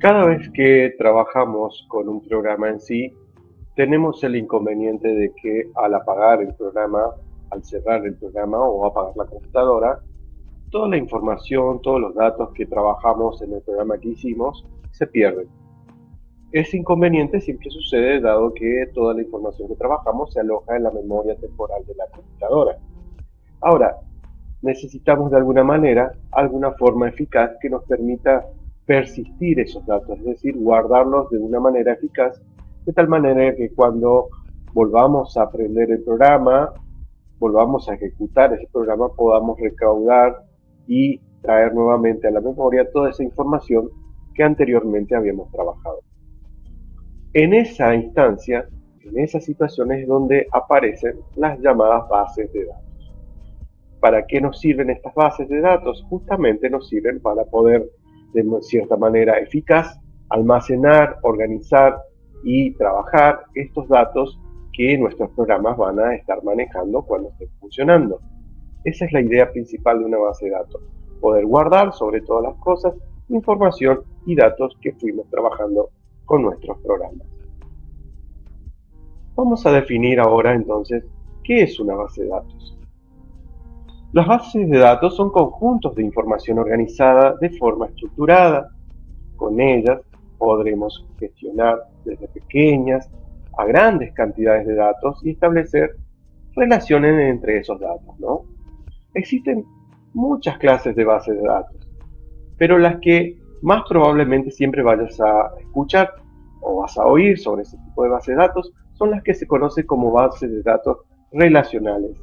Cada vez que trabajamos con un programa en sí, tenemos el inconveniente de que al apagar el programa, al cerrar el programa o apagar la computadora, toda la información, todos los datos que trabajamos en el programa que hicimos se pierden. Ese inconveniente siempre sucede dado que toda la información que trabajamos se aloja en la memoria temporal de la computadora. Ahora, necesitamos de alguna manera, alguna forma eficaz que nos permita persistir esos datos, es decir, guardarlos de una manera eficaz, de tal manera que cuando volvamos a aprender el programa, volvamos a ejecutar ese programa, podamos recaudar y traer nuevamente a la memoria toda esa información que anteriormente habíamos trabajado. En esa instancia, en esas situaciones es donde aparecen las llamadas bases de datos. ¿Para qué nos sirven estas bases de datos? Justamente nos sirven para poder, de cierta manera eficaz, almacenar, organizar y trabajar estos datos que nuestros programas van a estar manejando cuando estén funcionando. Esa es la idea principal de una base de datos, poder guardar sobre todas las cosas información y datos que fuimos trabajando con nuestros programas. Vamos a definir ahora entonces qué es una base de datos. Las bases de datos son conjuntos de información organizada de forma estructurada. Con ellas podremos gestionar desde pequeñas a grandes cantidades de datos y establecer relaciones entre esos datos, ¿no? Existen muchas clases de bases de datos, pero las que más probablemente siempre vayas a escuchar o vas a oír sobre ese tipo de bases de datos son las que se conocen como bases de datos relacionales.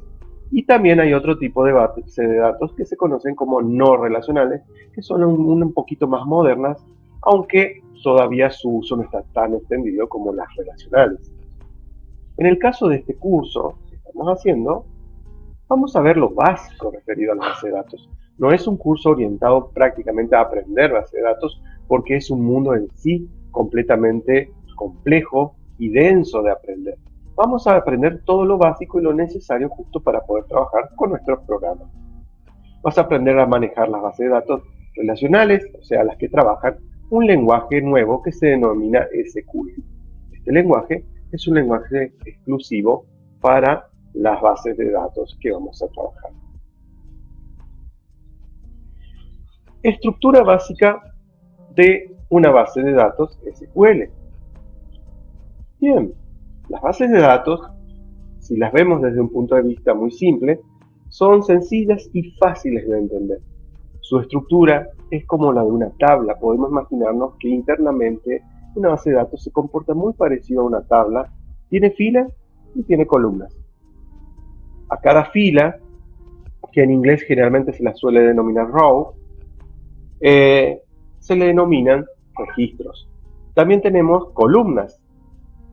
Y también hay otro tipo de bases de datos que se conocen como no relacionales, que son un poquito más modernas, aunque todavía su uso no está tan extendido como las relacionales. En el caso de este curso que estamos haciendo, vamos a ver lo básico referido a las bases de datos. No es un curso orientado prácticamente a aprender bases de datos porque es un mundo en sí completamente complejo y denso de aprender. Vamos a aprender todo lo básico y lo necesario justo para poder trabajar con nuestros programas. Vas a aprender a manejar las bases de datos relacionales, o sea, las que trabajan un lenguaje nuevo que se denomina SQL. Este lenguaje es un lenguaje exclusivo para las bases de datos que vamos a trabajar. Estructura básica de una base de datos SQL. Bien, las bases de datos, si las vemos desde un punto de vista muy simple, son sencillas y fáciles de entender. Su estructura es como la de una tabla. Podemos imaginarnos que internamente una base de datos se comporta muy parecido a una tabla. Tiene filas y tiene columnas. A cada fila, que en inglés generalmente se la suele denominar row, se le denominan registros. También tenemos columnas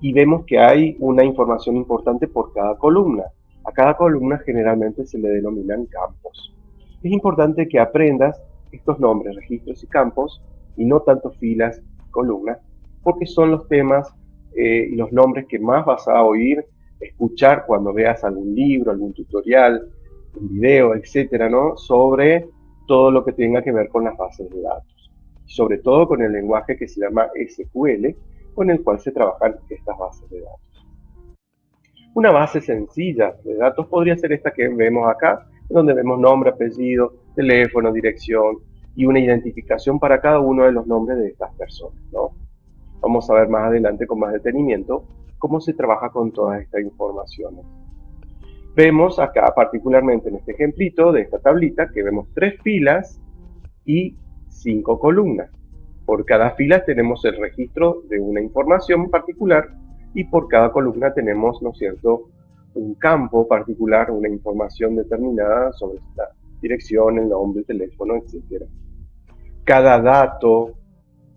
y vemos que hay una información importante por cada columna. A cada columna generalmente se le denominan campos. Es importante que aprendas estos nombres, registros y campos, y no tanto filas y columnas, porque son los temas y los nombres que más vas a oír, escuchar cuando veas algún libro, algún tutorial, un video, etcétera, ¿no? Sobre todo lo que tenga que ver con las bases de datos. Sobre todo con el lenguaje que se llama SQL, con el cual se trabajan estas bases de datos. Una base sencilla de datos podría ser esta que vemos acá, donde vemos nombre, apellido, teléfono, dirección y una identificación para cada uno de los nombres de estas personas, ¿no? Vamos a ver más adelante con más detenimiento cómo se trabaja con todas estas informaciones. Vemos acá particularmente en este ejemplito de esta tablita que vemos 3 filas y 5 columnas. Por cada fila tenemos el registro de una información particular y por cada columna tenemos, ¿no es cierto?, un campo particular, una información determinada sobre esta dirección, el nombre, el teléfono, etc. Cada dato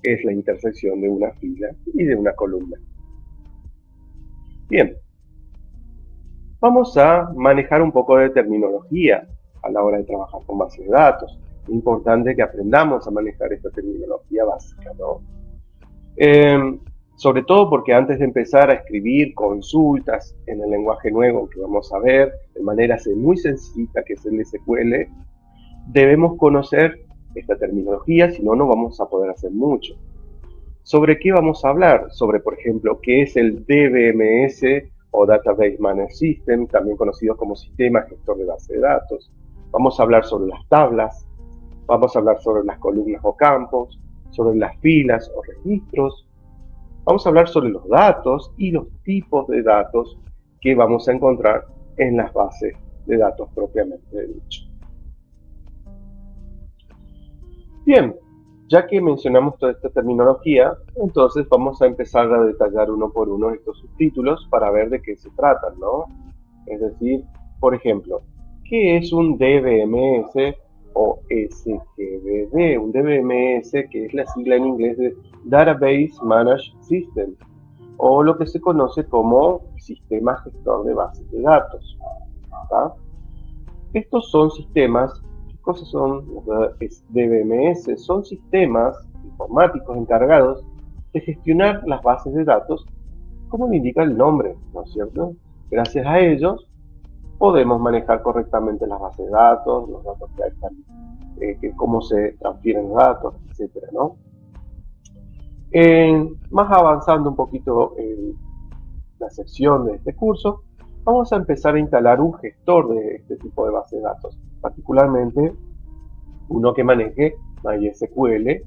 es la intersección de una fila y de una columna. Bien, vamos a manejar un poco de terminología a la hora de trabajar con bases de datos. Es importante que aprendamos a manejar esta terminología básica, ¿no? Sobre todo porque antes de empezar a escribir consultas en el lenguaje nuevo que vamos a ver, de manera muy sencilla que es el SQL, debemos conocer esta terminología, si no, no vamos a poder hacer mucho. ¿Sobre qué vamos a hablar? Sobre, por ejemplo, qué es el DBMS o Database Management System, también conocido como Sistema Gestor de Base de Datos. Vamos a hablar sobre las tablas, vamos a hablar sobre las columnas o campos, sobre las filas o registros. Vamos a hablar sobre los datos y los tipos de datos que vamos a encontrar en las bases de datos propiamente dicho. Bien, ya que mencionamos toda esta terminología, entonces vamos a empezar a detallar uno por uno estos subtítulos para ver de qué se tratan, ¿no? Es decir, por ejemplo, ¿qué es un DBMS o SGBD? Un DBMS, que es la sigla en inglés de Database Management System, o lo que se conoce como Sistema Gestor de Bases de Datos. ¿Tá? Estos son sistemas. ¿Qué cosas son DBMS? Son sistemas informáticos encargados de gestionar las bases de datos, como lo indica el nombre, ¿no es cierto? Gracias a ellos podemos manejar correctamente las bases de datos, los datos que están, cómo se transfieren los datos, etcétera, ¿no? Más avanzando un poquito en la sección de este curso, vamos a empezar a instalar un gestor de este tipo de base de datos, particularmente uno que maneje MySQL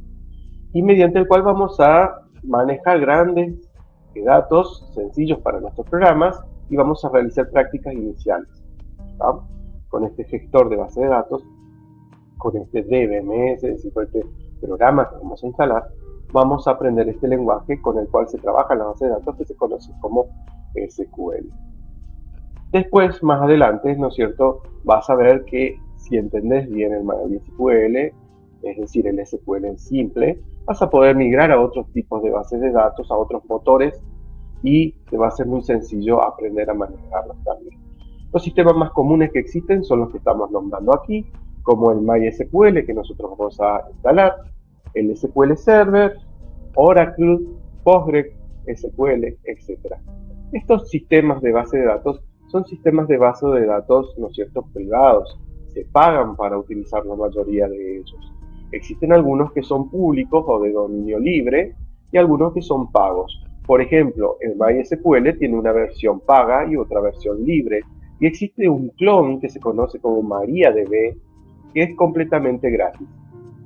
y mediante el cual vamos a manejar grandes datos sencillos para nuestros programas y vamos a realizar prácticas iniciales. ¿Tá? Con este gestor de base de datos, con este DBMS, es decir, con este programa que vamos a instalar, vamos a aprender este lenguaje con el cual se trabaja en la base de datos que se conoce como SQL. Después, más adelante, ¿no es cierto?, vas a ver que si entendés bien el MySQL, es decir, el SQL en simple, vas a poder migrar a otros tipos de bases de datos, a otros motores, y te va a ser muy sencillo aprender a manejarlos también. Los sistemas más comunes que existen son los que estamos nombrando aquí, como el MySQL que nosotros vamos a instalar, el SQL Server, Oracle, PostgreSQL, etc. Estos sistemas de base de datos son sistemas de base de datos, ¿no es cierto?, privados. Se pagan para utilizar la mayoría de ellos. Existen algunos que son públicos o de dominio libre y algunos que son pagos. Por ejemplo, el MySQL tiene una versión paga y otra versión libre. Y existe un clon que se conoce como MariaDB, que es completamente gratis.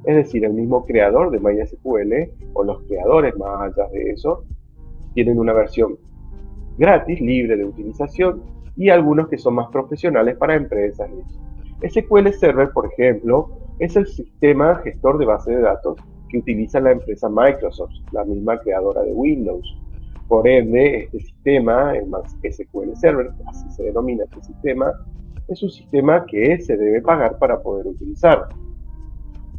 Es decir, el mismo creador de MySQL, o los creadores más allá de eso, tienen una versión gratis, libre de utilización, y algunos que son más profesionales para empresas. SQL Server, por ejemplo, es el sistema gestor de base de datos que utiliza la empresa Microsoft, la misma creadora de Windows. Por ende, este sistema, el SQL Server, así se denomina este sistema, es un sistema que se debe pagar para poder utilizar.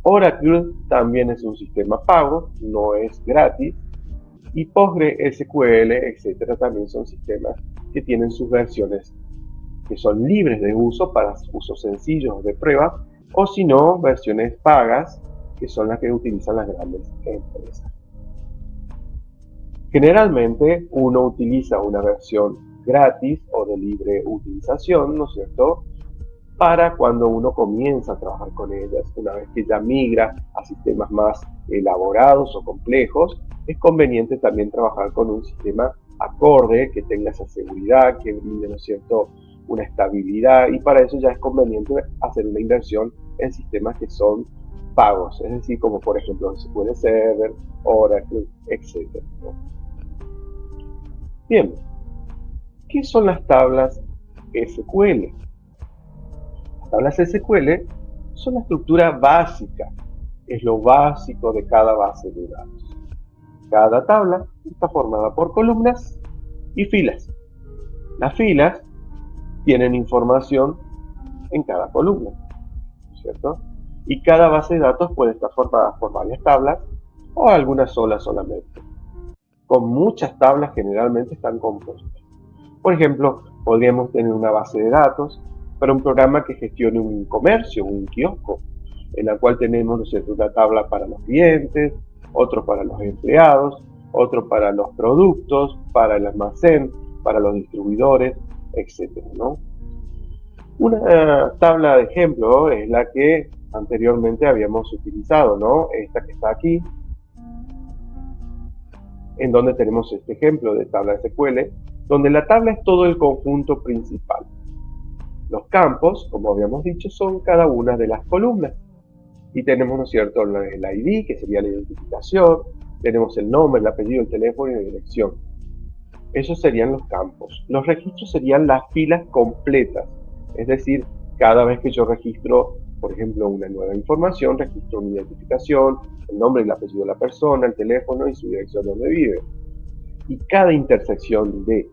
Oracle también es un sistema pago, no es gratis, y PostgreSQL, etcétera, también son sistemas que tienen sus versiones que son libres de uso para usos sencillos de prueba, o si no, versiones pagas, que son las que utilizan las grandes empresas. Generalmente uno utiliza una versión gratis o de libre utilización, ¿no es cierto?, para cuando uno comienza a trabajar con ellas. Una vez que ya migra a sistemas más elaborados o complejos, es conveniente también trabajar con un sistema acorde, que tenga esa seguridad, que brinde, ¿no es cierto?, una estabilidad, y para eso ya es conveniente hacer una inversión en sistemas que son pagos, es decir, como por ejemplo SQL Server, Oracle, etc. Bien, ¿qué son las tablas SQL? Las tablas SQL son la estructura básica, es lo básico de cada base de datos. Cada tabla está formada por columnas y filas. Las filas tienen información en cada columna, ¿cierto? Y cada base de datos puede estar formada por varias tablas o alguna sola solamente. Con muchas tablas generalmente están compuestas. Por ejemplo, podríamos tener una base de datos para un programa que gestione un comercio, un kiosco, en la cual tenemos, ¿no es cierto?, una tabla para los clientes, otro para los empleados, otro para los productos, para el almacén, para los distribuidores, etc., ¿no? Una tabla de ejemplo es la que anteriormente habíamos utilizado, ¿no? Esta que está aquí, en donde tenemos este ejemplo de tabla SQL, donde la tabla es todo el conjunto principal. Los campos, como habíamos dicho, son cada una de las columnas. Y tenemos, ¿no es cierto?, el ID, que sería la identificación, tenemos el nombre, el apellido, el teléfono y la dirección. Esos serían los campos. Los registros serían las filas completas, es decir, cada vez que yo registro, por ejemplo, una nueva información, registro una identificación, el nombre y el apellido de la persona, el teléfono y su dirección donde vive. Y cada intersección de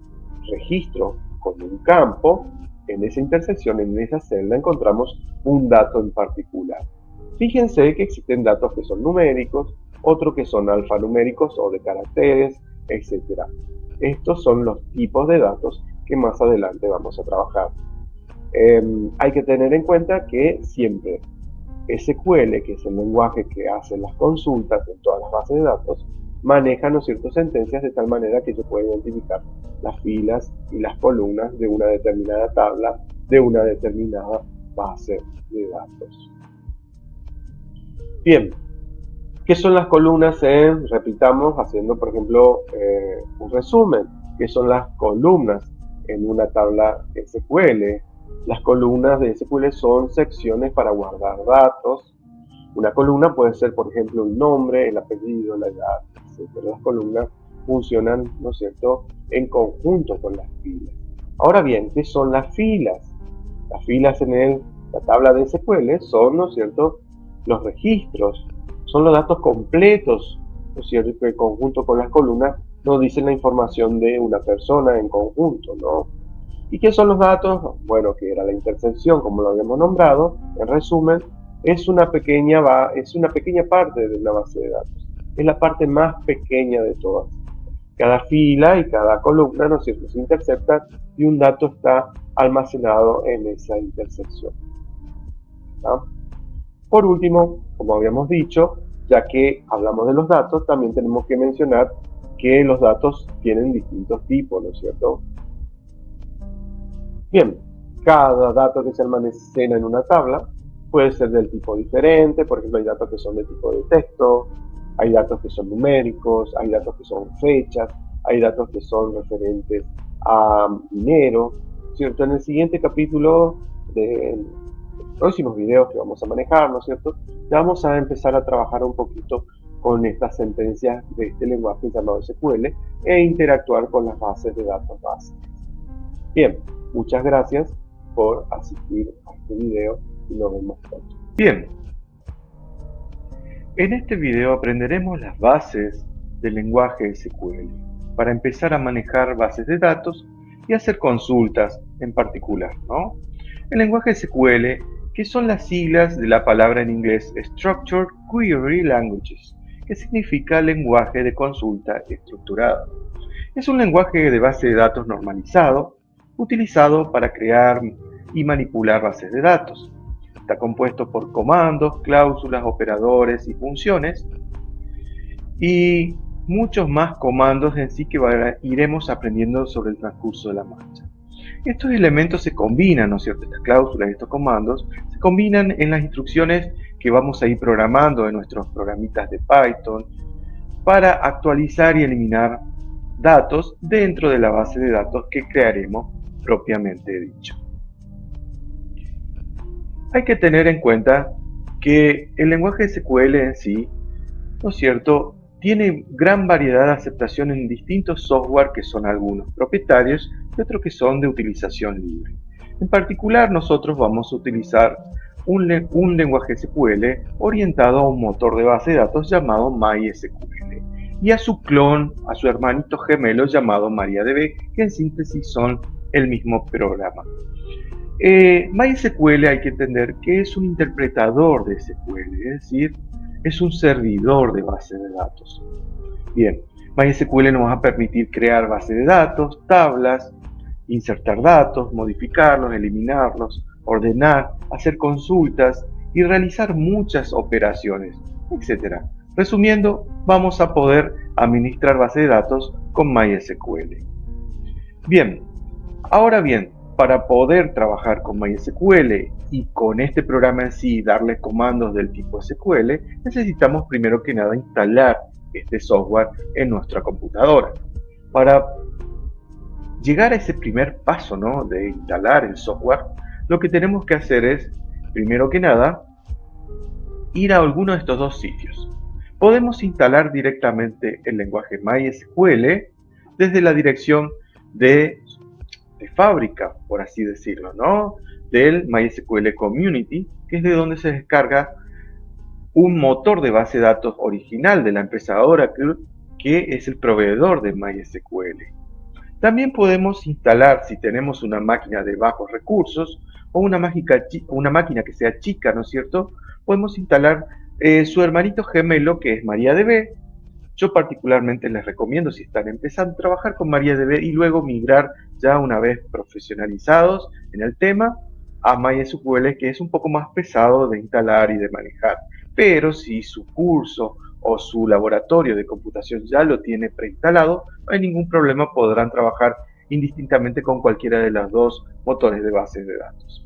registro con un campo, en esa intersección, en esa celda, encontramos un dato en particular. Fíjense que existen datos que son numéricos, otros que son alfanuméricos o de caracteres, etc. Estos son los tipos de datos que más adelante vamos a trabajar. Hay que tener en cuenta que siempre SQL, que es el lenguaje que hace las consultas en todas las bases de datos, maneja, ¿no es cierto?, sentencias de tal manera que yo pueda identificar las filas y las columnas de una determinada tabla, de una determinada base de datos. Bien, ¿qué son las columnas? Repitamos, haciendo, por ejemplo, un resumen. ¿Qué son las columnas en una tabla SQL? Las columnas de SQL son secciones para guardar datos. Una columna puede ser, por ejemplo, el nombre, el apellido, la edad, etc. Las columnas funcionan, ¿no es cierto?, en conjunto con las filas. Ahora bien, ¿qué son las filas? Las filas en la tabla de SQL son, ¿no es cierto?, los registros, son los datos completos, ¿no es cierto?, que en conjunto con las columnas nos dicen la información de una persona en conjunto, ¿no? ¿Y qué son los datos? Bueno, que era la intersección, como lo habíamos nombrado. En resumen, es una pequeña parte de una base de datos. Es la parte más pequeña de todas. Cada fila y cada columna, ¿no es cierto?, se interceptan y un dato está almacenado en esa intersección, ¿no? Por último, como habíamos dicho, ya que hablamos de los datos, también tenemos que mencionar que los datos tienen distintos tipos, ¿no es cierto? Bien, cada dato que se almacena en una tabla puede ser del tipo diferente. Por ejemplo, hay datos que son de tipo de texto, hay datos que son numéricos, hay datos que son fechas, hay datos que son referentes a dinero, ¿cierto? En el siguiente capítulo de los próximos videos que vamos a manejar, ¿no es cierto?, ya vamos a empezar a trabajar un poquito con estas sentencias de este lenguaje llamado SQL e interactuar con las bases de datos básicas. Bien, muchas gracias por asistir a este video y nos vemos pronto. Bien, en este video aprenderemos las bases del lenguaje SQL para empezar a manejar bases de datos y hacer consultas en particular, ¿no? El lenguaje SQL, que son las siglas de la palabra en inglés Structured Query Languages, que significa lenguaje de consulta estructurada. Es un lenguaje de base de datos normalizado, utilizado para crear y manipular bases de datos. Está compuesto por comandos, cláusulas, operadores y funciones, y muchos más comandos en sí que iremos aprendiendo sobre el transcurso de la marcha. Estos elementos se combinan, ¿no es cierto? Estas cláusulas y estos comandos se combinan en las instrucciones que vamos a ir programando en nuestros programitas de Python para actualizar y eliminar datos dentro de la base de datos que crearemos propiamente dicho. Hay que tener en cuenta que el lenguaje SQL en sí, ¿no es cierto?, tiene gran variedad de aceptación en distintos software que son algunos propietarios y otros que son de utilización libre. En particular, nosotros vamos a utilizar un lenguaje SQL orientado a un motor de base de datos llamado MySQL y a su clon, a su hermanito gemelo llamado MariaDB, que en síntesis son el mismo programa. MySQL hay que entender que es un interpretador de SQL, es decir, es un servidor de base de datos. Bien, MySQL nos va a permitir crear bases de datos, tablas, insertar datos, modificarlos, eliminarlos, ordenar, hacer consultas y realizar muchas operaciones, etc. Resumiendo, vamos a poder administrar bases de datos con MySQL. Bien, ahora bien, para poder trabajar con MySQL y con este programa en sí darle comandos del tipo SQL, necesitamos primero que nada instalar este software en nuestra computadora. Para llegar a ese primer paso, ¿no?, de instalar el software, lo que tenemos que hacer es, primero que nada, ir a alguno de estos dos sitios. Podemos instalar directamente el lenguaje MySQL desde la dirección de fábrica, por así decirlo, ¿no?, del MySQL Community, que es de donde se descarga un motor de base de datos original de la empresa Oracle, que es el proveedor de MySQL. También podemos instalar, si tenemos una máquina de bajos recursos o una máquina que sea chica, ¿no es cierto?, podemos instalar su hermanito gemelo, que es MariaDB. Yo particularmente les recomiendo, si están empezando a trabajar con MariaDB, y luego migrar ya una vez profesionalizados en el tema a MySQL, que es un poco más pesado de instalar y de manejar. Pero si su curso o su laboratorio de computación ya lo tiene preinstalado, no hay ningún problema, podrán trabajar indistintamente con cualquiera de los dos motores de bases de datos.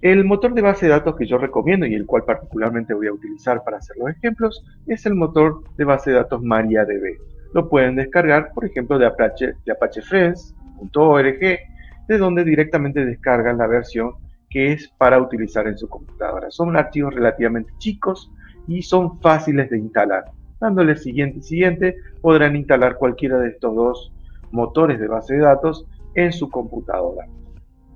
El motor de base de datos que yo recomiendo y el cual particularmente voy a utilizar para hacer los ejemplos es el motor de base de datos MariaDB. Lo pueden descargar, por ejemplo, de apachefriends.org, de donde directamente descargan la versión que es para utilizar en su computadora. Son archivos relativamente chicos y son fáciles de instalar. Dándole siguiente y siguiente, podrán instalar cualquiera de estos dos motores de base de datos en su computadora.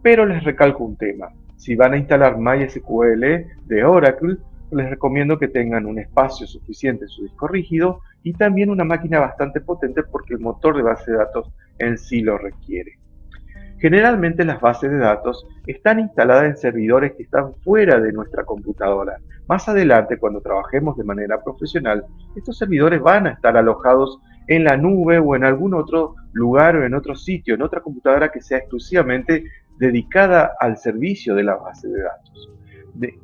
Pero les recalco un tema: si van a instalar MySQL de Oracle, les recomiendo que tengan un espacio suficiente en su disco rígido y también una máquina bastante potente, porque el motor de base de datos en sí lo requiere. Generalmente las bases de datos están instaladas en servidores que están fuera de nuestra computadora. Más adelante, cuando trabajemos de manera profesional, estos servidores van a estar alojados en la nube o en algún otro lugar o en otro sitio, en otra computadora que sea exclusivamente dedicada al servicio de la base de datos.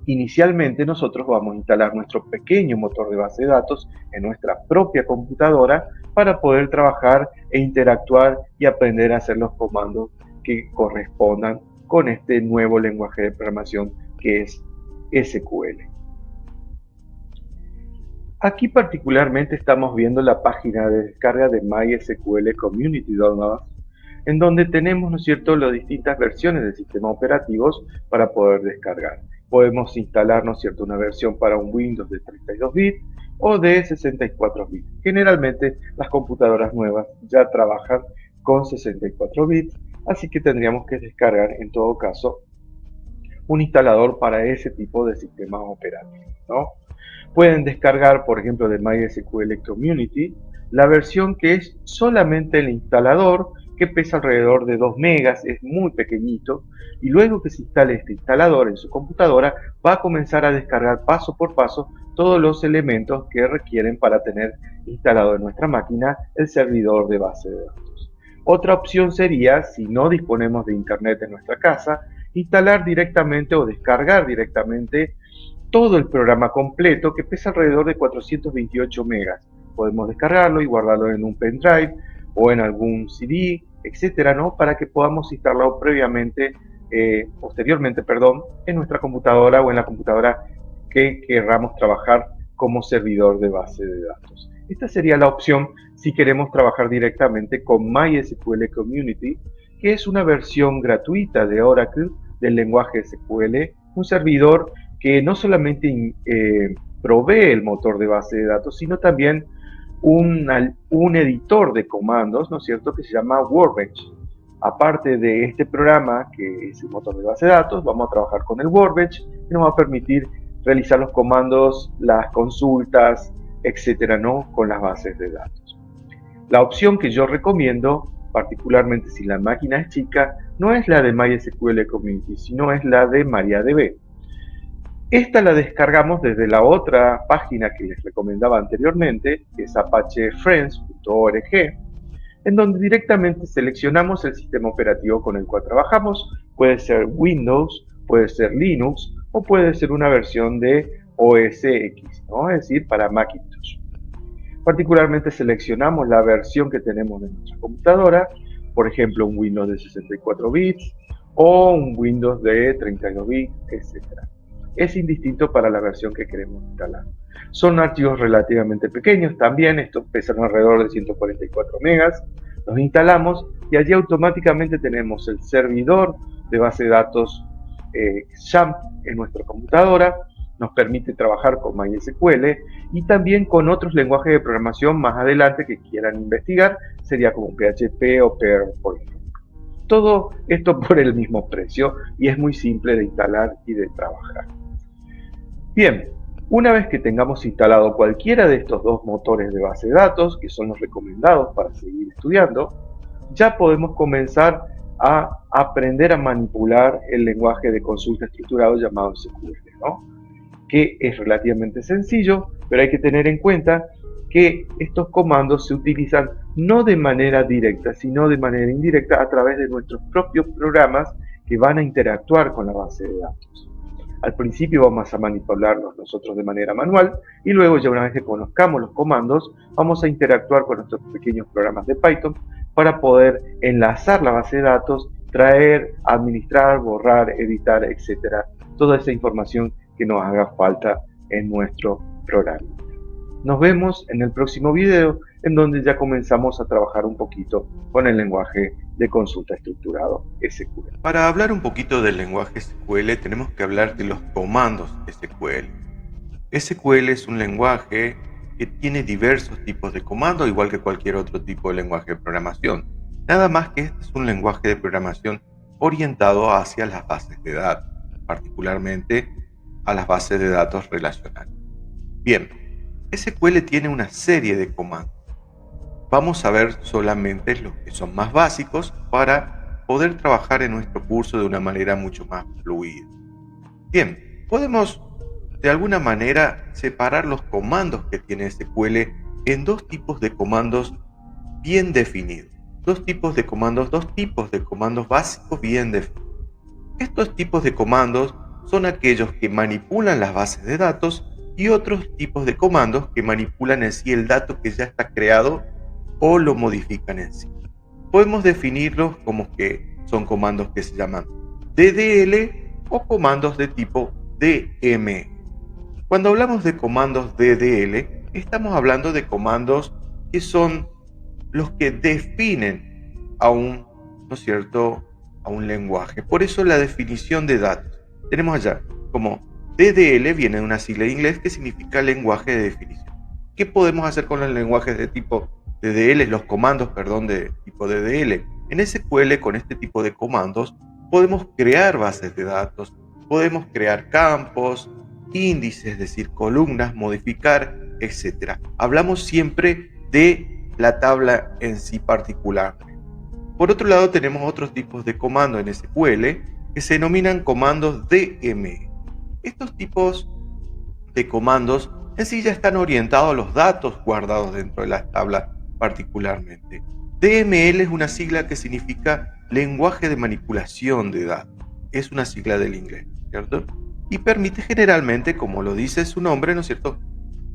Inicialmente nosotros vamos a instalar nuestro pequeño motor de base de datos en nuestra propia computadora para poder trabajar e interactuar y aprender a hacer los comandos que correspondan con este nuevo lenguaje de programación que es SQL. Aquí particularmente estamos viendo la página de descarga de MySQL Community Downloads, en donde tenemos, ¿no es cierto?, las distintas versiones de sistemas operativos para poder descargar. Podemos instalar, ¿no es cierto?, una versión para un Windows de 32 bits o de 64 bits. Generalmente las computadoras nuevas ya trabajan con 64 bits, así que tendríamos que descargar en todo caso un instalador para ese tipo de sistemas operativos, ¿no? Pueden descargar, por ejemplo, de MySQL Community, la versión que es solamente el instalador, que pesa alrededor de 2 megas, es muy pequeñito, y luego que se instale este instalador en su computadora, va a comenzar a descargar paso por paso todos los elementos que requieren para tener instalado en nuestra máquina el servidor de base de datos. Otra opción sería, si no disponemos de internet en nuestra casa, instalar directamente o descargar directamente todo el programa completo, que pesa alrededor de 428 megas. Podemos descargarlo y guardarlo en un pendrive o en algún CD, etcétera, ¿no?, para que podamos instalarlo posteriormente, en nuestra computadora o en la computadora que querramos trabajar como servidor de base de datos. Esta sería la opción si queremos trabajar directamente con MySQL Community, que es una versión gratuita de Oracle del lenguaje SQL, un servidor que no solamente provee el motor de base de datos, sino también un editor de comandos, ¿no es cierto?, que se llama Workbench. Aparte de este programa, que es el motor de base de datos, vamos a trabajar con el Workbench, que nos va a permitir realizar los comandos, las consultas, etcétera, ¿no?, con las bases de datos. La opción que yo recomiendo, particularmente si la máquina es chica, no es la de MySQL Community, sino es la de MariaDB. Esta la descargamos desde la otra página que les recomendaba anteriormente, que es apachefriends.org, en donde directamente seleccionamos el sistema operativo con el cual trabajamos. Puede ser Windows, puede ser Linux o puede ser una versión de OS X, ¿no?, es decir, para Macintosh. Particularmente seleccionamos la versión que tenemos de nuestra computadora, por ejemplo un Windows de 64 bits o un Windows de 32 bits, etc. es indistinto para la versión que queremos instalar. Son archivos relativamente pequeños también, estos pesan alrededor de 144 megas. Los instalamos y allí automáticamente tenemos el servidor de base de datos XAMPP en nuestra computadora. Nos permite trabajar con MySQL y también con otros lenguajes de programación más adelante que quieran investigar, sería como PHP o Perl, por ejemplo. Todo esto por el mismo precio y es muy simple de instalar y de trabajar. Bien, una vez que tengamos instalado cualquiera de estos dos motores de base de datos, que son los recomendados para seguir estudiando, ya podemos comenzar a aprender a manipular el lenguaje de consulta estructurado llamado SQL, ¿no? Que es relativamente sencillo, pero hay que tener en cuenta que estos comandos se utilizan no de manera directa, sino de manera indirecta a través de nuestros propios programas que van a interactuar con la base de datos. Al principio vamos a manipularlos nosotros de manera manual y luego ya una vez que conozcamos los comandos vamos a interactuar con nuestros pequeños programas de Python para poder enlazar la base de datos, traer, administrar, borrar, editar, etcétera, toda esa información que nos haga falta en nuestro programa. Nos vemos en el próximo video en donde ya comenzamos a trabajar un poquito con el lenguaje de consulta estructurado SQL. Para hablar un poquito del lenguaje SQL tenemos que hablar de los comandos SQL. SQL es un lenguaje que tiene diversos tipos de comandos, igual que cualquier otro tipo de lenguaje de programación. Nada más que este es un lenguaje de programación orientado hacia las bases de datos, particularmente a las bases de datos relacionales. Bien, SQL tiene una serie de comandos. Vamos a ver solamente los que son más básicos para poder trabajar en nuestro curso de una manera mucho más fluida. Bien, podemos de alguna manera separar los comandos que tiene SQL en dos tipos de comandos bien definidos. Dos tipos de comandos básicos bien definidos. Estos tipos de comandos son aquellos que manipulan las bases de datos y otros tipos de comandos que manipulan en sí el dato que ya está creado o lo modifican en sí. Podemos definirlos como que son comandos que se llaman DDL o comandos de tipo DML. Cuando hablamos de comandos DDL, estamos hablando de comandos que son los que definen a un, ¿no es cierto?, a un lenguaje. Por eso la definición de datos. Tenemos allá como DDL, viene de una sigla en inglés que significa lenguaje de definición. ¿Qué podemos hacer con los lenguajes de tipo DDL, los comandos, de tipo DDL? En SQL, con este tipo de comandos, podemos crear bases de datos, podemos crear campos, índices, es decir, columnas, modificar, etc. Hablamos siempre de la tabla en sí particular. Por otro lado, tenemos otros tipos de comandos en SQL que se denominan comandos DML. Estos tipos de comandos en sí ya están orientados a los datos guardados dentro de las tablas particularmente. DML es una sigla que significa lenguaje de manipulación de datos. Es una sigla del inglés, ¿cierto? Y permite generalmente, como lo dice su nombre, ¿no es cierto?,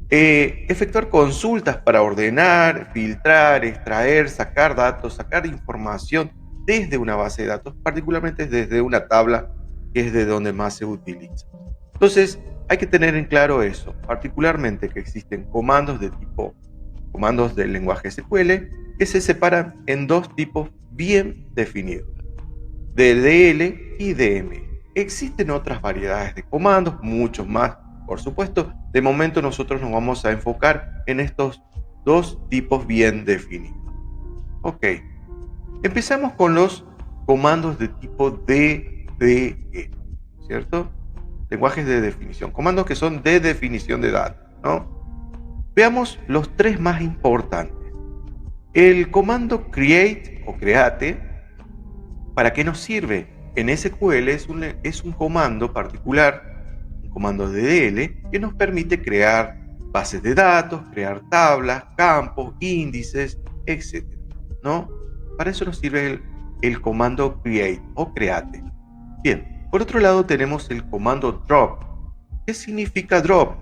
efectuar consultas para ordenar, filtrar, extraer, sacar datos, sacar información desde una base de datos, particularmente desde una tabla, que es de donde más se utiliza. Entonces, hay que tener en claro eso, particularmente que existen comandos del lenguaje SQL, que se separan en dos tipos bien definidos, DDL y DML. Existen otras variedades de comandos, muchos más, por supuesto. De momento nosotros nos vamos a enfocar en estos dos tipos bien definidos. Ok, empezamos con los comandos de tipo DDL, ¿cierto? Lenguajes de definición, comandos que son de definición de datos, ¿no? Veamos los tres más importantes. El comando create o create, ¿para qué nos sirve? En SQL es un comando particular, un comando DDL, que nos permite crear bases de datos, crear tablas, campos, índices, etc., ¿no? Para eso nos sirve el comando create o create. Bien, por otro lado tenemos el comando drop. ¿Qué significa drop?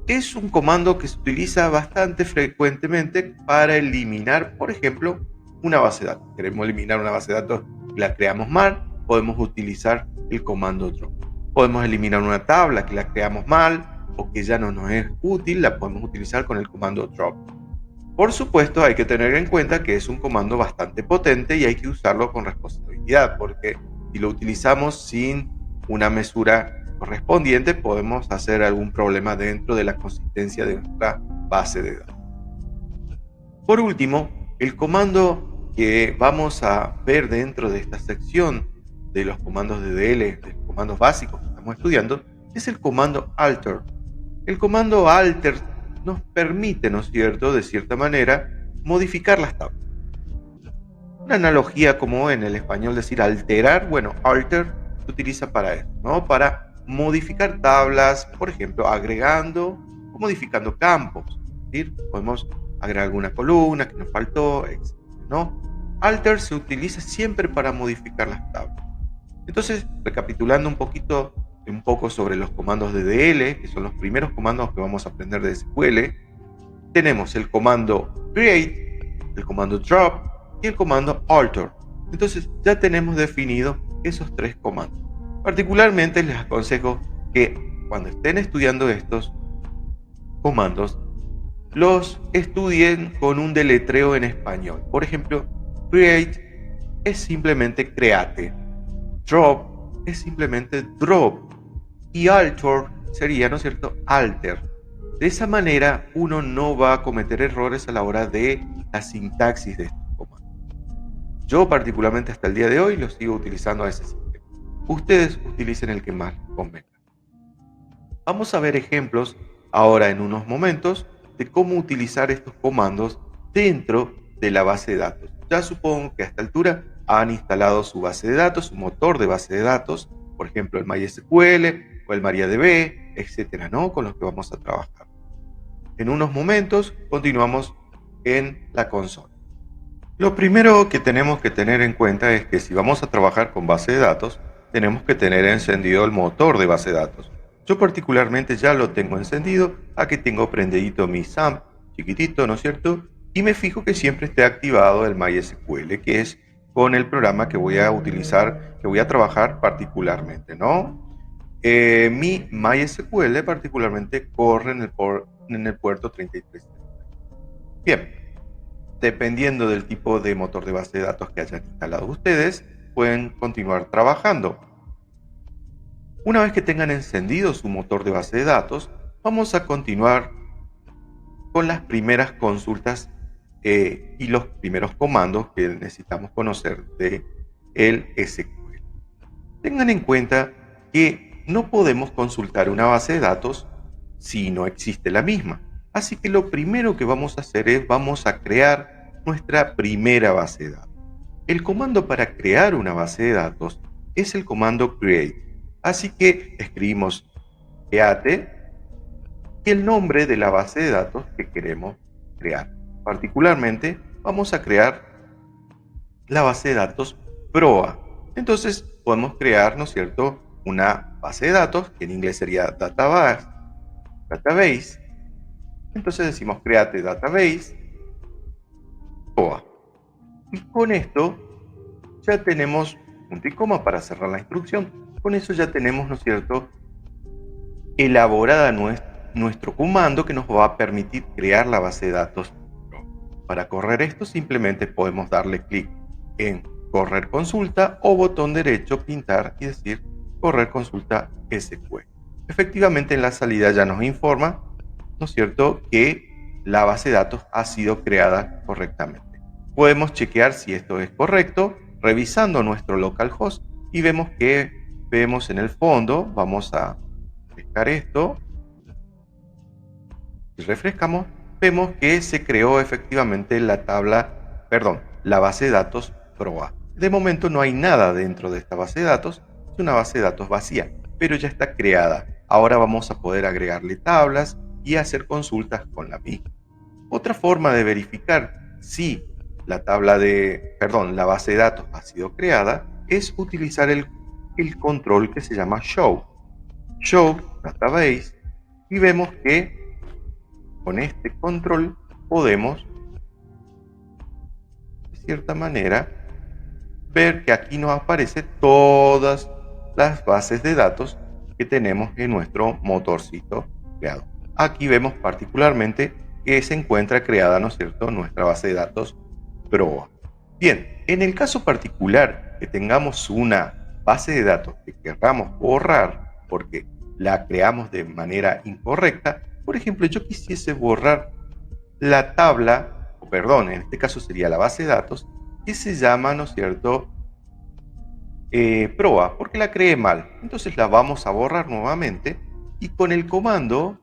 Es un comando que se utiliza bastante frecuentemente para eliminar, por ejemplo, una base de datos. Queremos eliminar una base de datos y la creamos mal, podemos utilizar el comando drop. Podemos eliminar una tabla que la creamos mal o que ya no nos es útil, la podemos utilizar con el comando drop. Por supuesto, hay que tener en cuenta que es un comando bastante potente y hay que usarlo con responsabilidad, porque si lo utilizamos sin una mesura correspondiente, podemos hacer algún problema dentro de la consistencia de nuestra base de datos. Por último, el comando que vamos a ver dentro de esta sección de los comandos de DL, de los comandos básicos que estamos estudiando, es el comando alter. El comando alter nos permite, ¿no es cierto?, de cierta manera, modificar las tablas. Una analogía como en el español decir alterar, bueno, alter se utiliza para eso, ¿no? Para modificar tablas, por ejemplo, agregando o modificando campos. ¿Sí? Podemos agregar alguna columna que nos faltó, etc., ¿no? Alter se utiliza siempre para modificar las tablas. Entonces, recapitulando un poco sobre los comandos de DL, que son los primeros comandos que vamos a aprender de SQL, tenemos el comando create, el comando drop y el comando alter. Entonces ya tenemos definido esos tres comandos. Particularmente les aconsejo que cuando estén estudiando estos comandos, los estudien con un deletreo en español. Por ejemplo, create es simplemente create, drop es simplemente drop y alter sería, ¿no es cierto?, alter. De esa manera uno no va a cometer errores a la hora de la sintaxis de estos comandos. Yo particularmente hasta el día de hoy lo sigo utilizando a ese sistema. Ustedes utilicen el que más les convenga. Vamos a ver ejemplos ahora en unos momentos de cómo utilizar estos comandos dentro de la base de datos. Ya supongo que a esta altura han instalado su base de datos, su motor de base de datos, por ejemplo el MySQL o el MariaDB, etcétera, ¿no?, con los que vamos a trabajar. En unos momentos continuamos en la consola. Lo primero que tenemos que tener en cuenta es que si vamos a trabajar con base de datos, tenemos que tener encendido el motor de base de datos. Yo particularmente ya lo tengo encendido, aquí tengo prendidito mi SAMP chiquitito, ¿no es cierto? Y me fijo que siempre esté activado el MySQL, que es con el programa que voy a utilizar, que voy a trabajar particularmente, ¿no? Mi MySQL particularmente corre en el puerto 33. Bien, dependiendo del tipo de motor de base de datos que hayan instalado ustedes, pueden continuar trabajando. Una vez que tengan encendido su motor de base de datos, vamos a continuar con las primeras consultas y los primeros comandos que necesitamos conocer de el SQL. Tengan en cuenta que no podemos consultar una base de datos si no existe la misma. Así que lo primero que vamos a hacer es vamos a crear nuestra primera base de datos. El comando para crear una base de datos es el comando create. Así que escribimos create y el nombre de la base de datos que queremos crear. Particularmente vamos a crear la base de datos PROA. Entonces podemos crear, ¿no es cierto?, una base de datos, que en inglés sería database. Entonces decimos create database PROA. Y con esto ya tenemos punto y coma para cerrar la instrucción. Con eso ya tenemos, ¿no es cierto?, elaborada nuestro comando que nos va a permitir crear la base de datos. Para correr esto simplemente podemos darle clic en correr consulta o botón derecho pintar y decir correr consulta SQL. Efectivamente en la salida ya nos informa, ¿no es cierto?, que la base de datos ha sido creada correctamente. Podemos chequear si esto es correcto revisando nuestro localhost y vemos en el fondo, vamos a refrescar esto, si refrescamos, vemos que se creó efectivamente la base de datos PROA. De momento no hay nada dentro de esta base de datos, es una base de datos vacía, pero ya está creada. Ahora vamos a poder agregarle tablas y hacer consultas con la misma. Otra forma de verificar si la base de datos ha sido creada es utilizar el control que se llama show database, y vemos que con este control podemos de cierta manera ver que aquí nos aparecen todas las bases de datos que tenemos en nuestro motorcito creado. Aquí vemos particularmente que se encuentra creada, ¿no es cierto?, nuestra base de datos Proa. Bien, en el caso particular que tengamos una base de datos que querramos borrar porque la creamos de manera incorrecta, por ejemplo, yo quisiese borrar la tabla, o perdón, en este caso sería la base de datos, que se llama, ¿no es cierto?, Proa, porque la creé mal. Entonces la vamos a borrar nuevamente y con el comando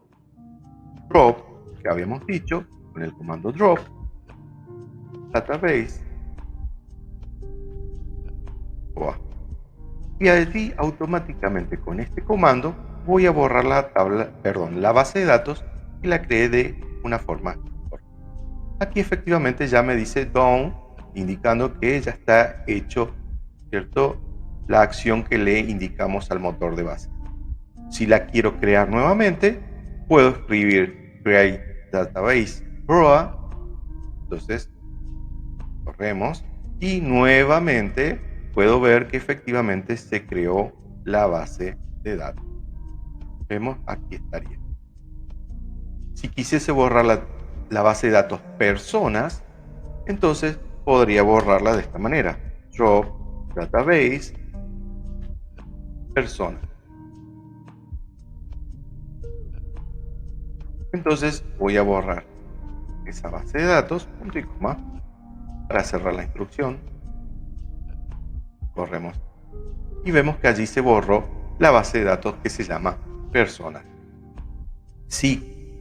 drop, que habíamos dicho, con el comando drop, database, Proa. Y allí automáticamente con este comando voy a borrar la base de datos y la creé de una forma correcta. Aquí efectivamente ya me dice done, indicando que ya está hecho, ¿cierto?, la acción que le indicamos al motor de base. Si la quiero crear nuevamente, puedo escribir create database Proa, entonces corremos y nuevamente puedo ver que efectivamente se creó la base de datos. Vemos, aquí estaría. Si quisiese borrar la base de datos personas, entonces podría borrarla de esta manera. Drop database personas. Entonces voy a borrar esa base de datos, punto y coma, para cerrar la instrucción. Corremos y vemos que allí se borró la base de datos que se llama personas. Si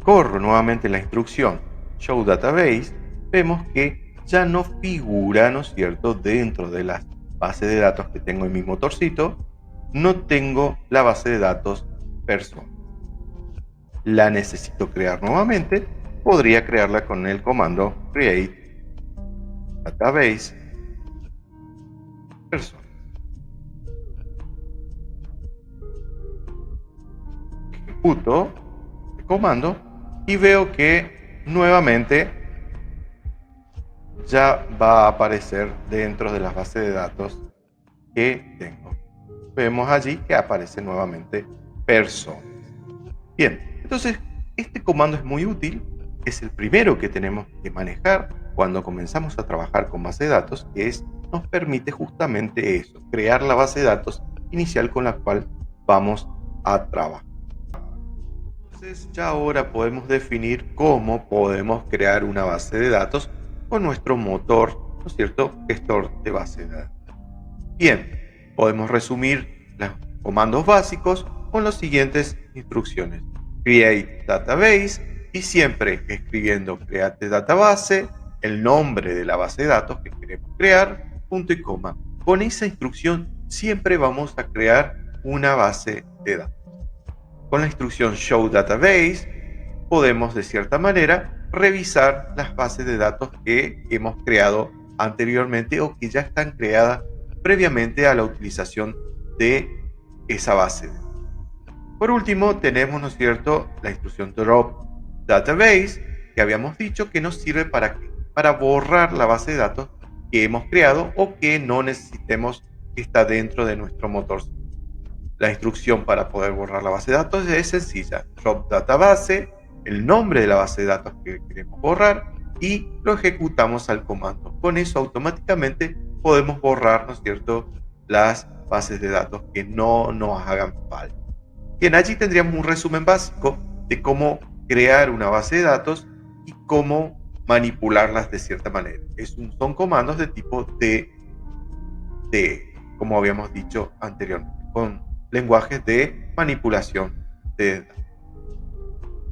corro nuevamente la instrucción show database, vemos que ya no figura, ¿no es cierto?, dentro de las bases de datos que tengo en mi motorcito, no tengo la base de datos personas. La necesito crear nuevamente, podría crearla con el comando create database personas. Ejecuto el comando y veo que nuevamente ya va a aparecer dentro de las bases de datos que tengo. Vemos allí que aparece nuevamente personas. Bien, entonces este comando es muy útil, es el primero que tenemos que manejar cuando comenzamos a trabajar con base de datos, que nos permite justamente eso, crear la base de datos inicial con la cual vamos a trabajar. Entonces ya ahora podemos definir cómo podemos crear una base de datos con nuestro motor, ¿no es cierto?, gestor de base de datos. Bien, podemos resumir los comandos básicos con las siguientes instrucciones. Create database y siempre escribiendo create database, el nombre de la base de datos que queremos crear, punto y coma. Con esa instrucción siempre vamos a crear una base de datos. Con la instrucción show database podemos de cierta manera revisar las bases de datos que hemos creado anteriormente o que ya están creadas previamente a la utilización de esa base. Por último tenemos, ¿no es cierto?, la instrucción drop database, que habíamos dicho que nos sirve para borrar la base de datos que hemos creado o que no necesitemos que está dentro de nuestro motor. La instrucción para poder borrar la base de datos es sencilla: drop database, el nombre de la base de datos que queremos borrar y lo ejecutamos al comando. Con eso automáticamente podemos borrar, ¿no es cierto?, las bases de datos que no nos hagan falta. Bien, allí tendríamos un resumen básico de cómo crear una base de datos y cómo manipularlas de cierta manera. Son comandos de tipo D, como habíamos dicho anteriormente, con lenguajes de manipulación de datos.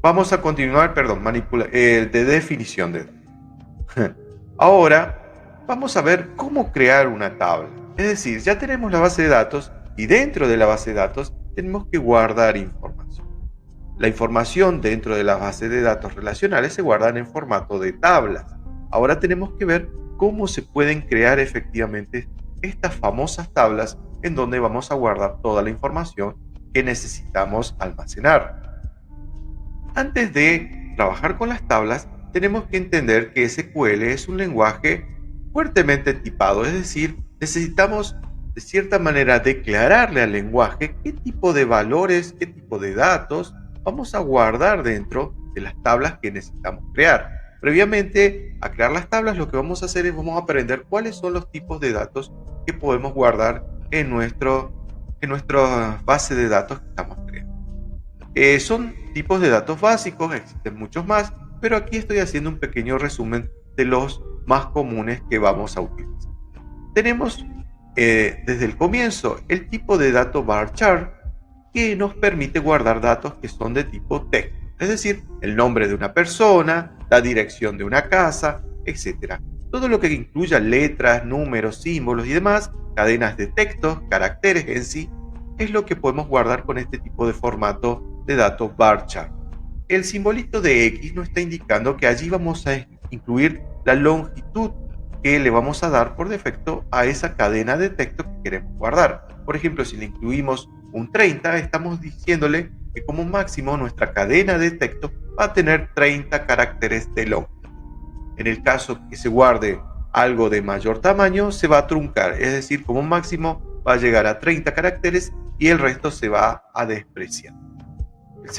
Vamos a continuar, de definición de datos. Ahora vamos a ver cómo crear una tabla. Es decir, ya tenemos la base de datos y dentro de la base de datos tenemos que guardar información. La información dentro de las bases de datos relacionales se guardan en formato de tablas. Ahora tenemos que ver cómo se pueden crear efectivamente estas famosas tablas en donde vamos a guardar toda la información que necesitamos almacenar. Antes de trabajar con las tablas, tenemos que entender que SQL es un lenguaje fuertemente tipado, es decir, necesitamos de cierta manera, declararle al lenguaje qué tipo de valores, qué tipo de datos vamos a guardar dentro de las tablas que necesitamos crear. Previamente a crear las tablas, lo que vamos a hacer es vamos a aprender cuáles son los tipos de datos que podemos guardar en nuestra base de datos que estamos creando. Son tipos de datos básicos, existen muchos más, pero aquí estoy haciendo un pequeño resumen de los más comunes que vamos a utilizar. Tenemos desde el comienzo el tipo de dato varchar, que nos permite guardar datos que son de tipo texto, es decir, el nombre de una persona, la dirección de una casa, etc. Todo lo que incluya letras, números, símbolos y demás, cadenas de textos, caracteres en sí, es lo que podemos guardar con este tipo de formato de dato varchar. El simbolito de X nos está indicando que allí vamos a incluir la longitud que le vamos a dar por defecto a esa cadena de texto que queremos guardar. Por ejemplo, si le incluimos un 30, estamos diciéndole que como máximo nuestra cadena de texto va a tener 30 caracteres de longitud. En el caso que se guarde algo de mayor tamaño, se va a truncar, es decir, como máximo va a llegar a 30 caracteres y el resto se va a despreciar. El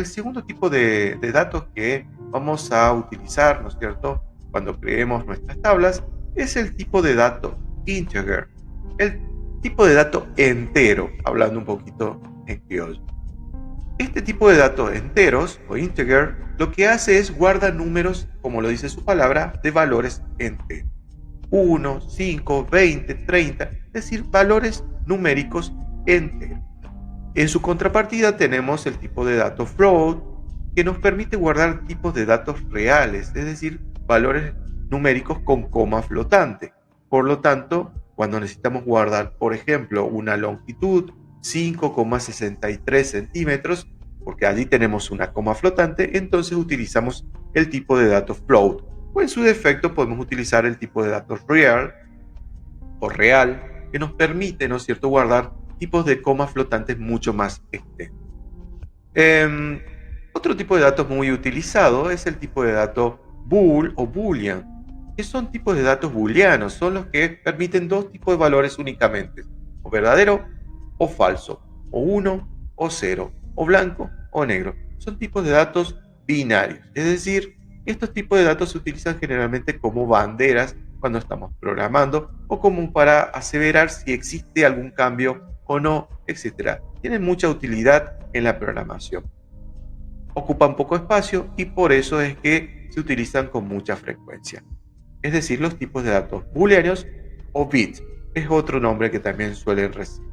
segundo tipo de datos que vamos a utilizar, ¿no es cierto?, cuando creemos nuestras tablas, es el tipo de dato integer, el tipo de dato entero, hablando un poquito en criollo. Este tipo de datos enteros o integer lo que hace es guardar números, como lo dice su palabra, de valores enteros. 1, 5, 20, 30, es decir, valores numéricos enteros. En su contrapartida tenemos el tipo de dato float, que nos permite guardar tipos de datos reales, es decir, valores numéricos con coma flotante. Por lo tanto, cuando necesitamos guardar, por ejemplo, una longitud 5,63 centímetros, porque allí tenemos una coma flotante, entonces utilizamos el tipo de dato float. O en su defecto podemos utilizar el tipo de dato real o real, que nos permite, ¿no es cierto?, guardar tipos de comas flotantes mucho más extensos. Otro tipo de datos muy utilizado es el tipo de dato bool o boolean, que son tipos de datos booleanos, son los que permiten dos tipos de valores únicamente, o verdadero o falso, o 1 o 0, o blanco o negro. Son tipos de datos binarios, es decir, estos tipos de datos se utilizan generalmente como banderas cuando estamos programando o como para aseverar si existe algún cambio o no, etc. Tienen mucha utilidad en la programación. Ocupan poco espacio y por eso es que se utilizan con mucha frecuencia. Es decir, los tipos de datos booleanos o bits es otro nombre que también suelen recibir.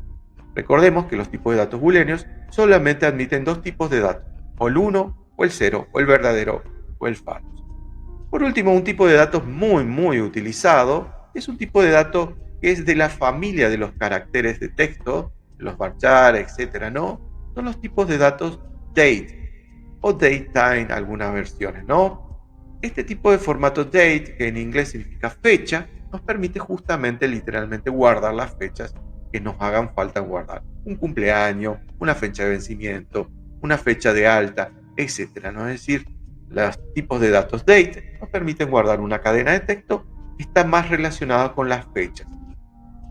Recordemos que los tipos de datos booleanos solamente admiten dos tipos de datos, o el 1 o el 0, o el verdadero o el falso. Por último, un tipo de datos muy utilizado es un tipo de datos que es de la familia de los caracteres de texto, los varchar, etc., ¿no? Son los tipos de datos date o datetime, algunas versiones, ¿no? Este tipo de formato date, que en inglés significa fecha, nos permite justamente, literalmente, guardar las fechas que nos hagan falta guardar. Un cumpleaños, una fecha de vencimiento, una fecha de alta, etc., ¿no? Es decir, los tipos de datos date nos permiten guardar una cadena de texto que está más relacionada con las fechas.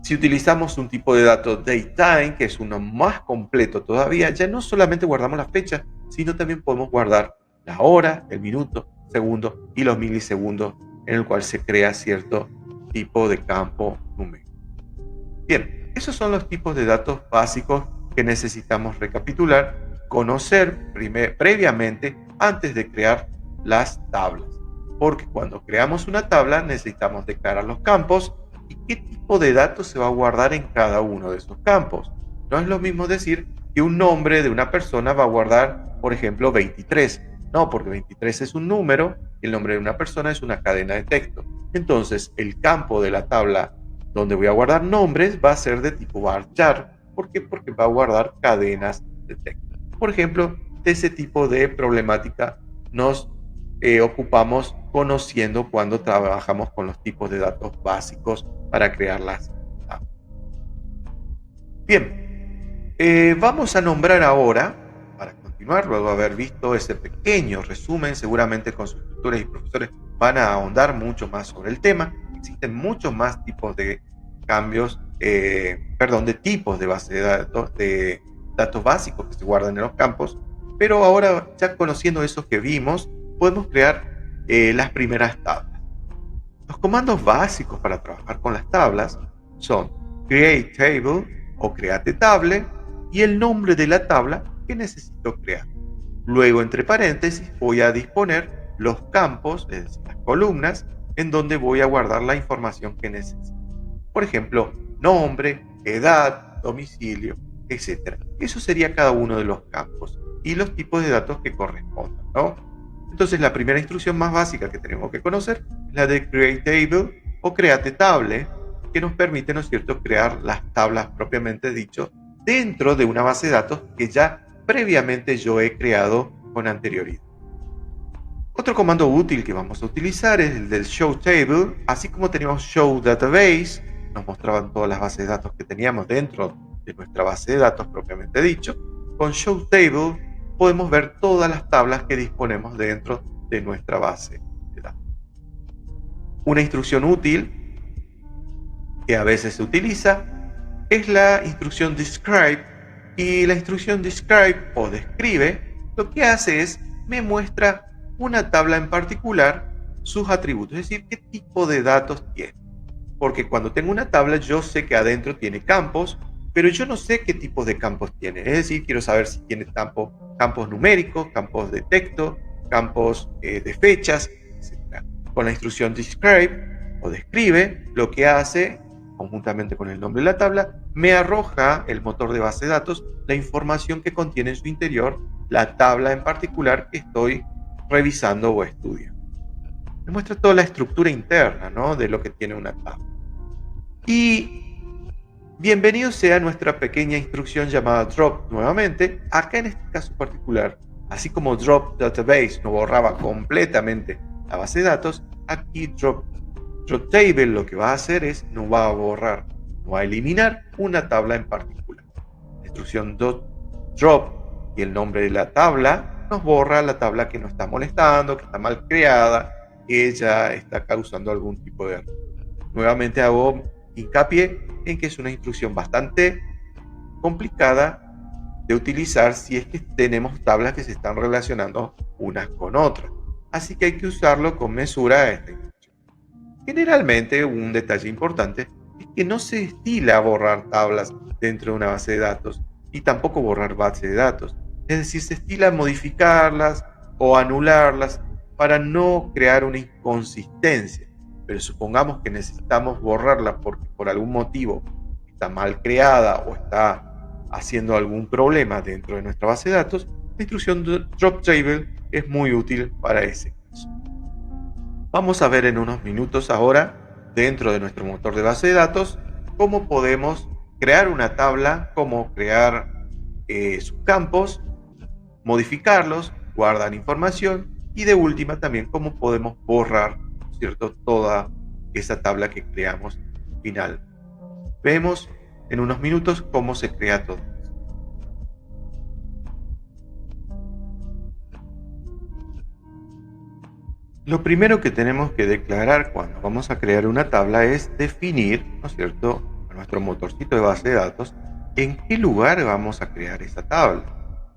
Si utilizamos un tipo de datos datetime, que es uno más completo todavía, ya no solamente guardamos las fechas, sino también podemos guardar la hora, el minuto, segundo y los milisegundos en el cual se crea cierto tipo de campo numérico. Bien, esos son los tipos de datos básicos que necesitamos recapitular, conocer previamente antes de crear las tablas. Porque cuando creamos una tabla necesitamos declarar los campos y qué tipo de datos se va a guardar en cada uno de esos campos. No es lo mismo decir que un nombre de una persona va a guardar, por ejemplo, 23. No, porque 23 es un número y el nombre de una persona es una cadena de texto. Entonces, el campo de la tabla donde voy a guardar nombres va a ser de tipo varchar. ¿Por qué? Porque va a guardar cadenas de texto. Por ejemplo, de ese tipo de problemática nos ocupamos conociendo cuando trabajamos con los tipos de datos básicos para crear las tablas. Bien, vamos a nombrar ahora, para continuar, luego de haber visto ese pequeño resumen, seguramente con sus tutores y profesores van a ahondar mucho más sobre el tema. Existen muchos más tipos de cambios de tipos de base de datos básicos que se guardan en los campos, pero ahora ya conociendo esos que vimos, podemos crear las primeras tablas. Los comandos básicos para trabajar con las tablas son create table o create table y el nombre de la tabla que necesito crear. Luego, entre paréntesis, voy a disponer los campos, es decir, las columnas, en donde voy a guardar la información que necesito. Por ejemplo, nombre, edad, domicilio, etc. Eso sería cada uno de los campos y los tipos de datos que correspondan, ¿no? Entonces, la primera instrucción más básica que tenemos que conocer es la de create table o create table, que nos permite, ¿no es cierto?, crear las tablas propiamente dicho dentro de una base de datos que ya previamente yo he creado con anterioridad. Otro comando útil que vamos a utilizar es el del show table. Así como teníamos show database, nos mostraban todas las bases de datos que teníamos dentro de nuestra base de datos propiamente dicho, con show table podemos ver todas las tablas que disponemos dentro de nuestra base de datos. Una instrucción útil que a veces se utiliza es la instrucción describe, y la instrucción describe o describe lo que hace es me muestra una tabla en particular, sus atributos, es decir, qué tipo de datos tiene. Porque cuando tengo una tabla yo sé que adentro tiene campos, pero yo no sé qué tipo de campos tiene. Es decir, quiero saber si tiene campos numéricos, campos de texto, campos de fechas, etc. Con la instrucción describe o describe, lo que hace, conjuntamente con el nombre de la tabla, me arroja el motor de base de datos la información que contiene en su interior la tabla en particular que estoy revisando o estudiando. Me muestra toda la estructura interna, ¿no?, de lo que tiene una tabla. Y bienvenido sea nuestra pequeña instrucción llamada drop nuevamente. Acá en este caso particular, así como drop database no borraba completamente la base de datos, aquí drop table lo que va a hacer es no va a borrar, no va a eliminar una tabla en particular. La instrucción drop y el nombre de la tabla nos borra la tabla que nos está molestando, que está mal creada, que ya está causando algún tipo de error. Nuevamente hago hincapié en que es una instrucción bastante complicada de utilizar si es que tenemos tablas que se están relacionando unas con otras. Así que hay que usarlo con mesura a esta instrucción. Generalmente, un detalle importante es que no se estila borrar tablas dentro de una base de datos y tampoco borrar base de datos. Es decir, se estila modificarlas o anularlas para no crear una inconsistencia. Pero supongamos que necesitamos borrarla porque por algún motivo está mal creada o está haciendo algún problema dentro de nuestra base de datos, la instrucción drop table es muy útil para ese caso. Vamos a ver en unos minutos ahora, dentro de nuestro motor de base de datos, cómo podemos crear una tabla, cómo crear subcampos, modificarlos, guardar información y de última también cómo podemos borrar, ¿cierto?, toda esa tabla que creamos final. Vemos en unos minutos cómo se crea todo. Lo primero que tenemos que declarar cuando vamos a crear una tabla es definir, ¿no es cierto?, a nuestro motorcito de base de datos, en qué lugar vamos a crear esa tabla.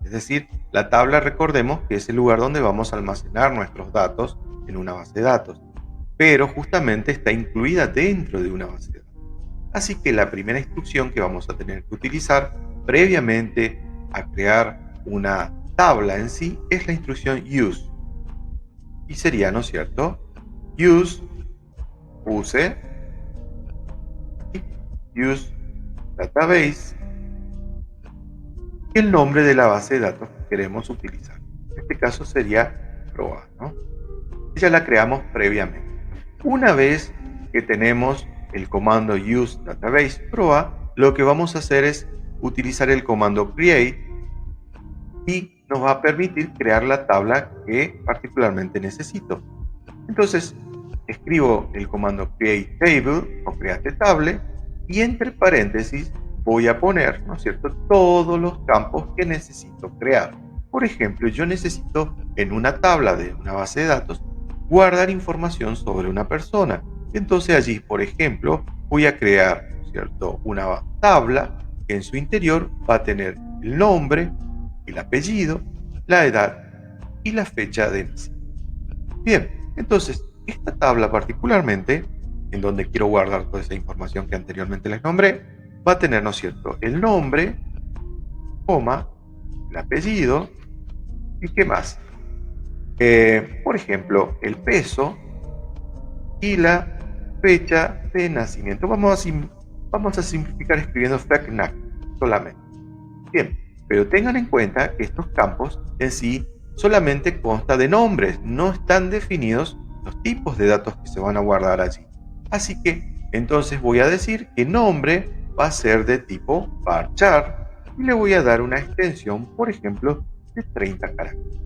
Es decir, la tabla, recordemos que es el lugar donde vamos a almacenar nuestros datos en una base de datos, pero justamente está incluida dentro de una base de datos. Así que la primera instrucción que vamos a tener que utilizar previamente a crear una tabla en sí es la instrucción use. Y sería, ¿no es cierto?, use database, y el nombre de la base de datos que queremos utilizar. En este caso sería proa, ¿no? Ya la creamos previamente. Una vez que tenemos el comando use database proa, lo que vamos a hacer es utilizar el comando create y nos va a permitir crear la tabla que particularmente necesito. Entonces escribo el comando create table o create table y entre paréntesis voy a poner, ¿no es cierto?, todos los campos que necesito crear. Por ejemplo, yo necesito en una tabla de una base de datos guardar información sobre una persona. Entonces allí, por ejemplo, voy a crear, ¿no es cierto?, una tabla que en su interior va a tener el nombre, el apellido, la edad y la fecha de nacimiento. Bien, entonces, esta tabla particularmente, en donde quiero guardar toda esa información que anteriormente les nombré, va a tener, ¿no es cierto?, el nombre, coma, el apellido y qué más. Por ejemplo, el peso y la fecha de nacimiento. Vamos a simplificar escribiendo FECNAC solamente. Bien, pero tengan en cuenta que estos campos en sí solamente consta de nombres, no están definidos los tipos de datos que se van a guardar allí. Así que entonces voy a decir que nombre va a ser de tipo varchar y le voy a dar una extensión, por ejemplo, de 30 caracteres.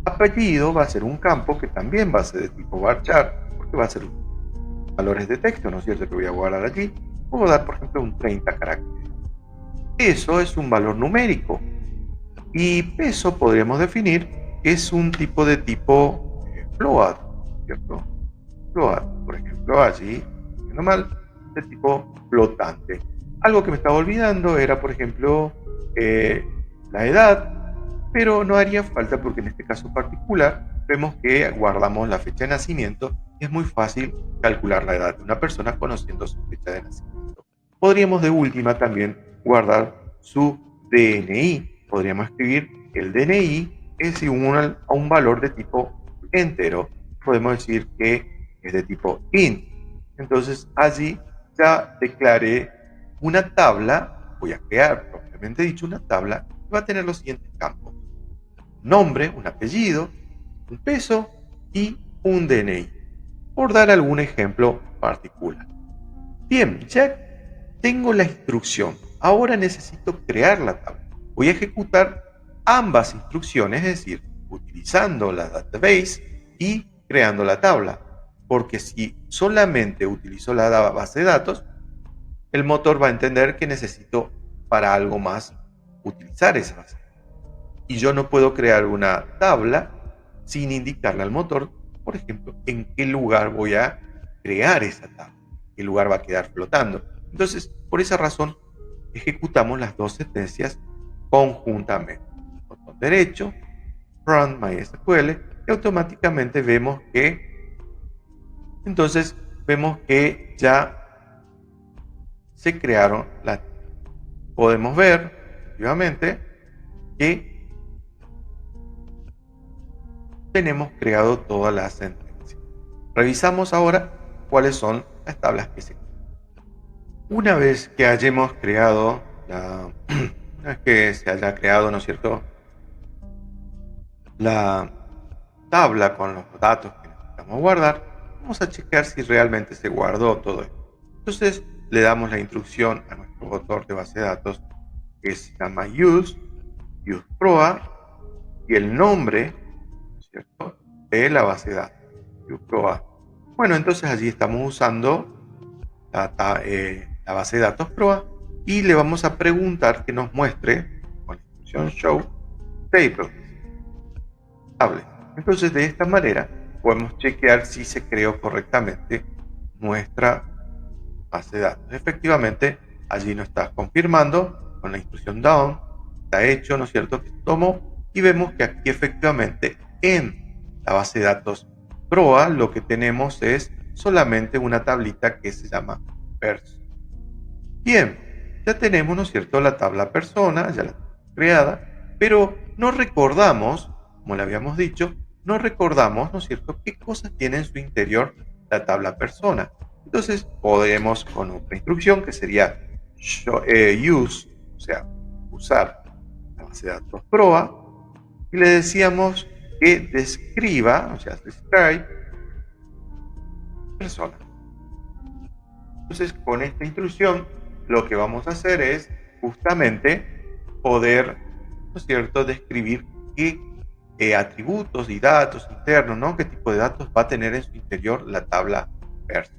Apellido va a ser un campo que también va a ser de tipo varchar, porque va a ser valores de texto, ¿no es cierto?, que voy a guardar allí. Puedo dar, por ejemplo, un 30 caracteres. Peso es un valor numérico y peso podríamos definir que es un tipo de tipo float, ¿cierto? Float, por ejemplo, allí, normal, de tipo flotante. Algo que me estaba olvidando era, por ejemplo, la edad, pero no haría falta porque en este caso particular vemos que guardamos la fecha de nacimiento y es muy fácil calcular la edad de una persona conociendo su fecha de nacimiento. Podríamos de última también guardar su DNI. Podríamos escribir el DNI es igual a un valor de tipo entero. Podemos decir que es de tipo int. Entonces allí ya declaré una tabla, voy a crear propiamente dicho una tabla que va a tener los siguientes campos: nombre, un apellido, un peso y un DNI, por dar algún ejemplo particular. Bien, ya tengo la instrucción. Ahora necesito crear la tabla. Voy a ejecutar ambas instrucciones, es decir, utilizando la database y creando la tabla. Porque si solamente utilizo la base de datos, el motor va a entender que necesito para algo más utilizar esa base. Y yo no puedo crear una tabla sin indicarle al motor, por ejemplo, en qué lugar voy a crear esa tabla, qué lugar va a quedar flotando. Entonces, por esa razón, ejecutamos las dos sentencias conjuntamente. Botón derecho, run MySQL, y automáticamente vemos que, ya se crearon las. Podemos ver, efectivamente, que tenemos creado todas las sentencias. Revisamos ahora cuáles son las tablas que se crean. Una vez que hayamos creado una vez que se haya creado, ¿no es cierto?, la tabla con los datos que necesitamos guardar, vamos a checar si realmente se guardó todo esto. Entonces le damos la instrucción a nuestro motor de base de datos, que se llama useProa, y el nombre, ¿cierto?, de la base de datos, useProa. Bueno, entonces allí estamos usando la base de datos Proa y le vamos a preguntar que nos muestre con la instrucción show table. Entonces de esta manera podemos chequear si se creó correctamente nuestra base de datos. Efectivamente, allí nos está confirmando con la instrucción down, está hecho, ¿no es cierto?, que tomo, y vemos que aquí efectivamente en la base de datos Proa lo que tenemos es solamente una tablita que se llama person. Bien, ya tenemos, ¿no es cierto?, la tabla persona, ya la creada, pero no recordamos, como le habíamos dicho, no recordamos, ¿no es cierto?, qué cosas tiene en su interior la tabla persona. Entonces podemos con otra instrucción que sería use, o sea, usar la base de datos Proa, y le decíamos que describa, o sea, describe persona. Entonces con esta instrucción lo que vamos a hacer es justamente poder, ¿no es cierto?, describir qué atributos y datos internos, ¿no?, qué tipo de datos va a tener en su interior la tabla persona.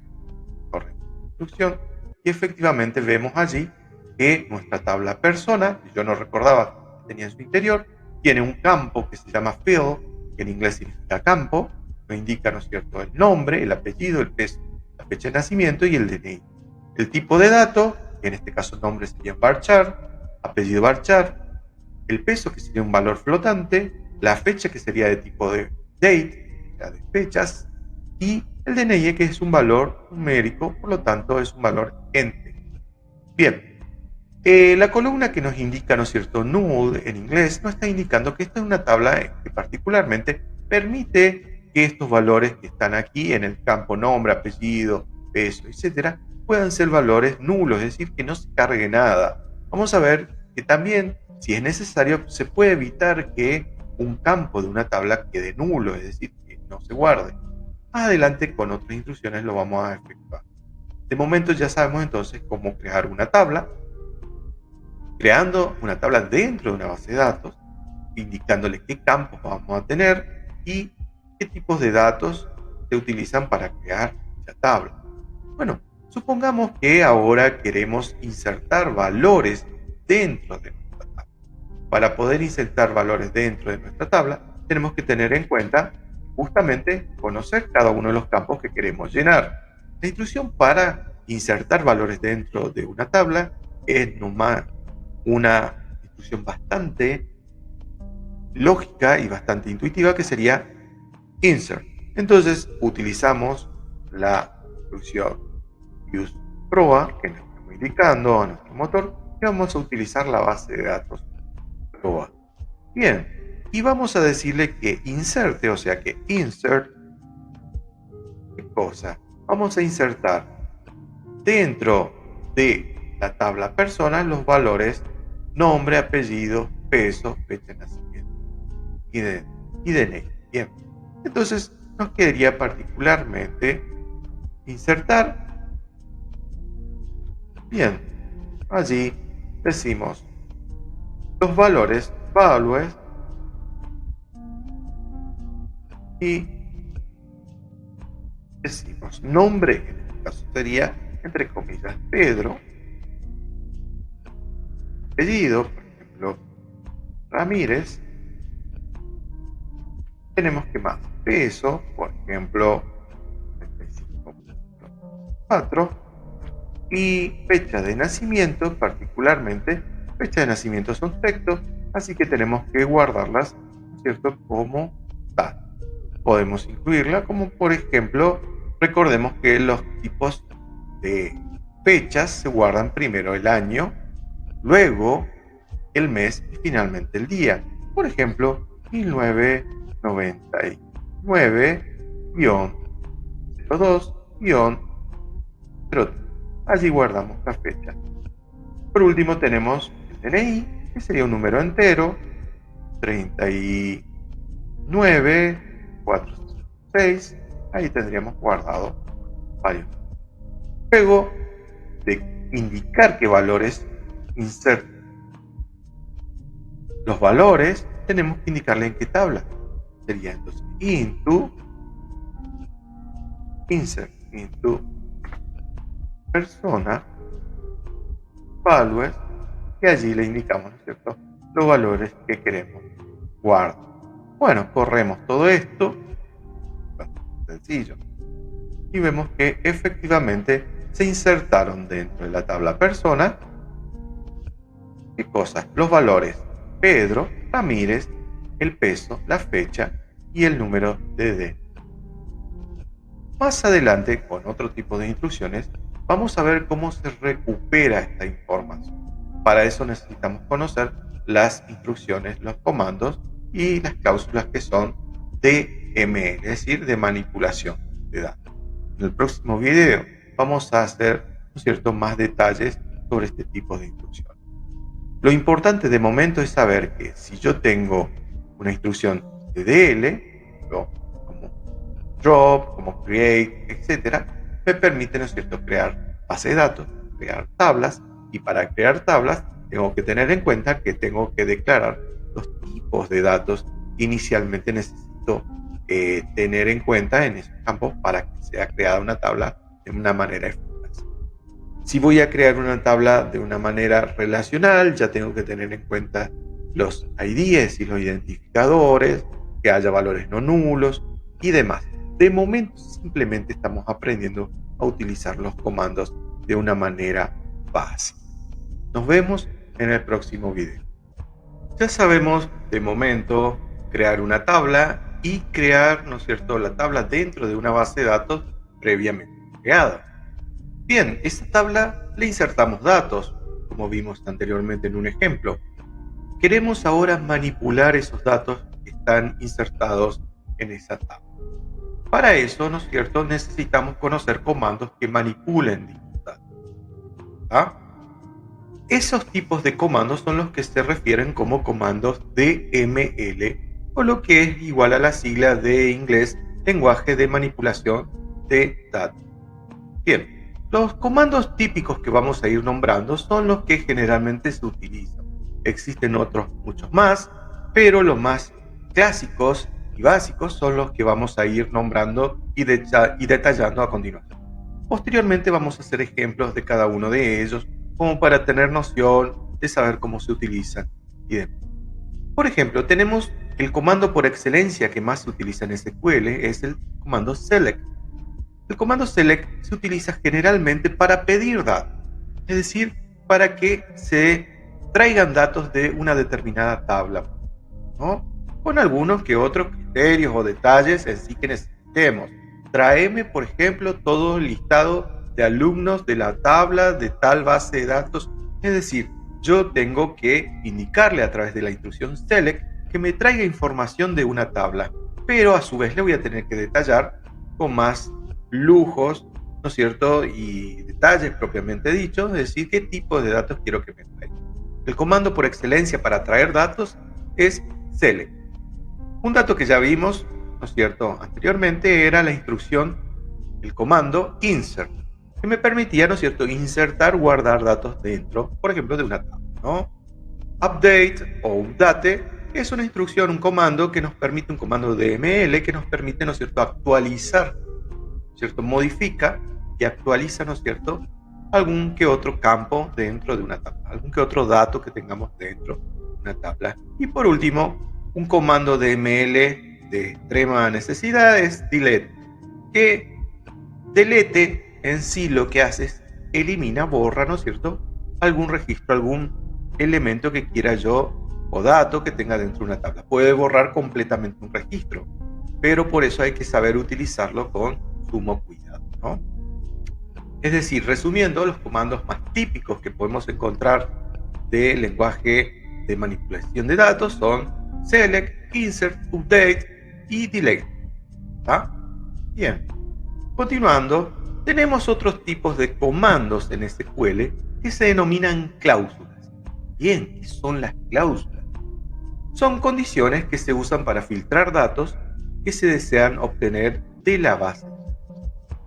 Correcto. Instrucción, y efectivamente vemos allí que nuestra tabla persona, que yo no recordaba que tenía en su interior, tiene un campo que se llama field, que en inglés significa campo, me indica, ¿no es cierto?, el nombre, el apellido, el peso, la fecha de nacimiento y el DNI. El tipo de dato que en este caso nombre sería varchar, apellido varchar, el peso que sería un valor flotante, la fecha que sería de tipo de date, o sea, de fechas, y el DNI que es un valor numérico, por lo tanto es un valor ente. Bien, la columna que nos indica, ¿no es cierto?, null en inglés, nos está indicando que esta es una tabla que particularmente permite que estos valores que están aquí en el campo nombre, apellido, peso, etcétera, puedan ser valores nulos, es decir, que no se cargue nada. Vamos a ver que también, si es necesario, se puede evitar que un campo de una tabla quede nulo, es decir, que no se guarde. Más adelante, con otras instrucciones, lo vamos a efectuar. De momento ya sabemos entonces cómo crear una tabla, creando una tabla dentro de una base de datos, indicándole qué campos vamos a tener y qué tipos de datos se utilizan para crear esa tabla. Bueno, supongamos que ahora queremos insertar valores dentro de nuestra tabla. Para poder insertar valores dentro de nuestra tabla, tenemos que tener en cuenta justamente conocer cada uno de los campos que queremos llenar. La instrucción para insertar valores dentro de una tabla es nomás una instrucción bastante lógica y bastante intuitiva, que sería insert. Entonces utilizamos la instrucción use proa que nos está indicando a nuestro motor que vamos a utilizar la base de datos proa. Bien, y vamos a decirle que inserte, o sea que insert, ¿qué cosa? Vamos a insertar dentro de la tabla personas los valores nombre, apellido, peso, fecha de nacimiento y DNI. Bien, entonces nos quedaría particularmente insertar. Bien, allí decimos los valores values y decimos nombre, en este caso sería entre comillas Pedro, apellido, por ejemplo Ramírez, tenemos que más peso, por ejemplo 35.4, y fecha de nacimiento, particularmente fecha de nacimiento son textos, así que tenemos que guardarlas, ¿cierto?, como tal. Podemos incluirla como, por ejemplo, recordemos que los tipos de fechas se guardan primero el año, luego el mes y finalmente el día. Por ejemplo, 1999-02-03. Allí guardamos la fecha. Por último tenemos el DNI, que sería un número entero, 39.406. Ahí tendríamos guardado varios. Luego de indicar qué valores insert los valores, tenemos que indicarle en qué tabla. Sería entonces insert into persona values, y allí le indicamos, ¿no es cierto?, los valores que queremos guardar. Bueno, corremos todo esto, bastante sencillo, y vemos que efectivamente se insertaron dentro de la tabla persona, ¿qué cosas? Los valores Pedro, Ramírez, el peso, la fecha y el número de DNI. Más adelante, con otro tipo de instrucciones, vamos a ver cómo se recupera esta información. Para eso necesitamos conocer las instrucciones, los comandos y las cláusulas que son DML, es decir, de manipulación de datos. En el próximo video vamos a hacer, ¿no es cierto?, más detalles sobre este tipo de instrucciones. Lo importante de momento es saber que si yo tengo una instrucción de DL, como drop, como create, etc., me permite, ¿no es cierto?, crear base de datos, crear tablas, y para crear tablas tengo que tener en cuenta que tengo que declarar los tipos de datos que inicialmente necesito tener en cuenta en esos campos para que sea creada una tabla de una manera eficaz. Si voy a crear una tabla de una manera relacional, ya tengo que tener en cuenta los IDs y los identificadores, que haya valores no nulos y demás. De momento simplemente estamos aprendiendo a utilizar los comandos de una manera fácil. Nos vemos en el próximo video. Ya sabemos de momento crear una tabla y crear, ¿no es cierto?, la tabla dentro de una base de datos previamente creada. Bien, esta tabla le insertamos datos, como vimos anteriormente en un ejemplo. Queremos ahora manipular esos datos que están insertados en esa tabla. Para eso, ¿no es cierto?, necesitamos conocer comandos que manipulen dichos datos. ¿Ah? Esos tipos de comandos son los que se refieren como comandos DML, o lo que es igual a la sigla de inglés lenguaje de manipulación de datos. Bien, los comandos típicos que vamos a ir nombrando son los que generalmente se utilizan. Existen otros muchos más, pero los más clásicos y básicos son los que vamos a ir nombrando y detallando a continuación. Posteriormente vamos a hacer ejemplos de cada uno de ellos, como para tener noción de saber cómo se utilizan y demás. Por ejemplo, tenemos el comando por excelencia que más se utiliza en SQL, es el comando select. El comando select se utiliza generalmente para pedir datos, es decir, para que se traigan datos de una determinada tabla, ¿no?, con algunos que otros criterios o detalles en sí que necesitemos. Tráeme, por ejemplo, todo el listado de alumnos de la tabla de tal base de datos. Es decir, yo tengo que indicarle a través de la instrucción select que me traiga información de una tabla, pero a su vez le voy a tener que detallar con más lujos, ¿no es cierto?, y detalles propiamente dichos, es decir, qué tipo de datos quiero que me traiga. El comando por excelencia para traer datos es select. Un dato que ya vimos, ¿no es cierto?, anteriormente era la instrucción, el comando insert, que me permitía, ¿no es cierto?, insertar, guardar datos dentro, por ejemplo, de una tabla, ¿no? Update o update es una instrucción, un comando que nos permite, un comando DML que nos permite, ¿no es cierto?, actualizar, ¿no es cierto?, modifica y actualiza, ¿no es cierto?, algún que otro campo dentro de una tabla, algún que otro dato que tengamos dentro de una tabla. Y por último, un comando DML de extrema necesidad es delete, que delete en sí lo que hace es elimina, borra, ¿no es cierto?, algún registro, algún elemento que quiera yo o dato que tenga dentro de una tabla. Puede borrar completamente un registro, pero por eso hay que saber utilizarlo con sumo cuidado, ¿no? Es decir, resumiendo, los comandos más típicos que podemos encontrar de lenguaje de manipulación de datos son select, insert, update y delete. ¿Ah? Bien. Continuando, tenemos otros tipos de comandos en SQL que se denominan cláusulas. Bien, ¿qué son las cláusulas? Son condiciones que se usan para filtrar datos que se desean obtener de la base.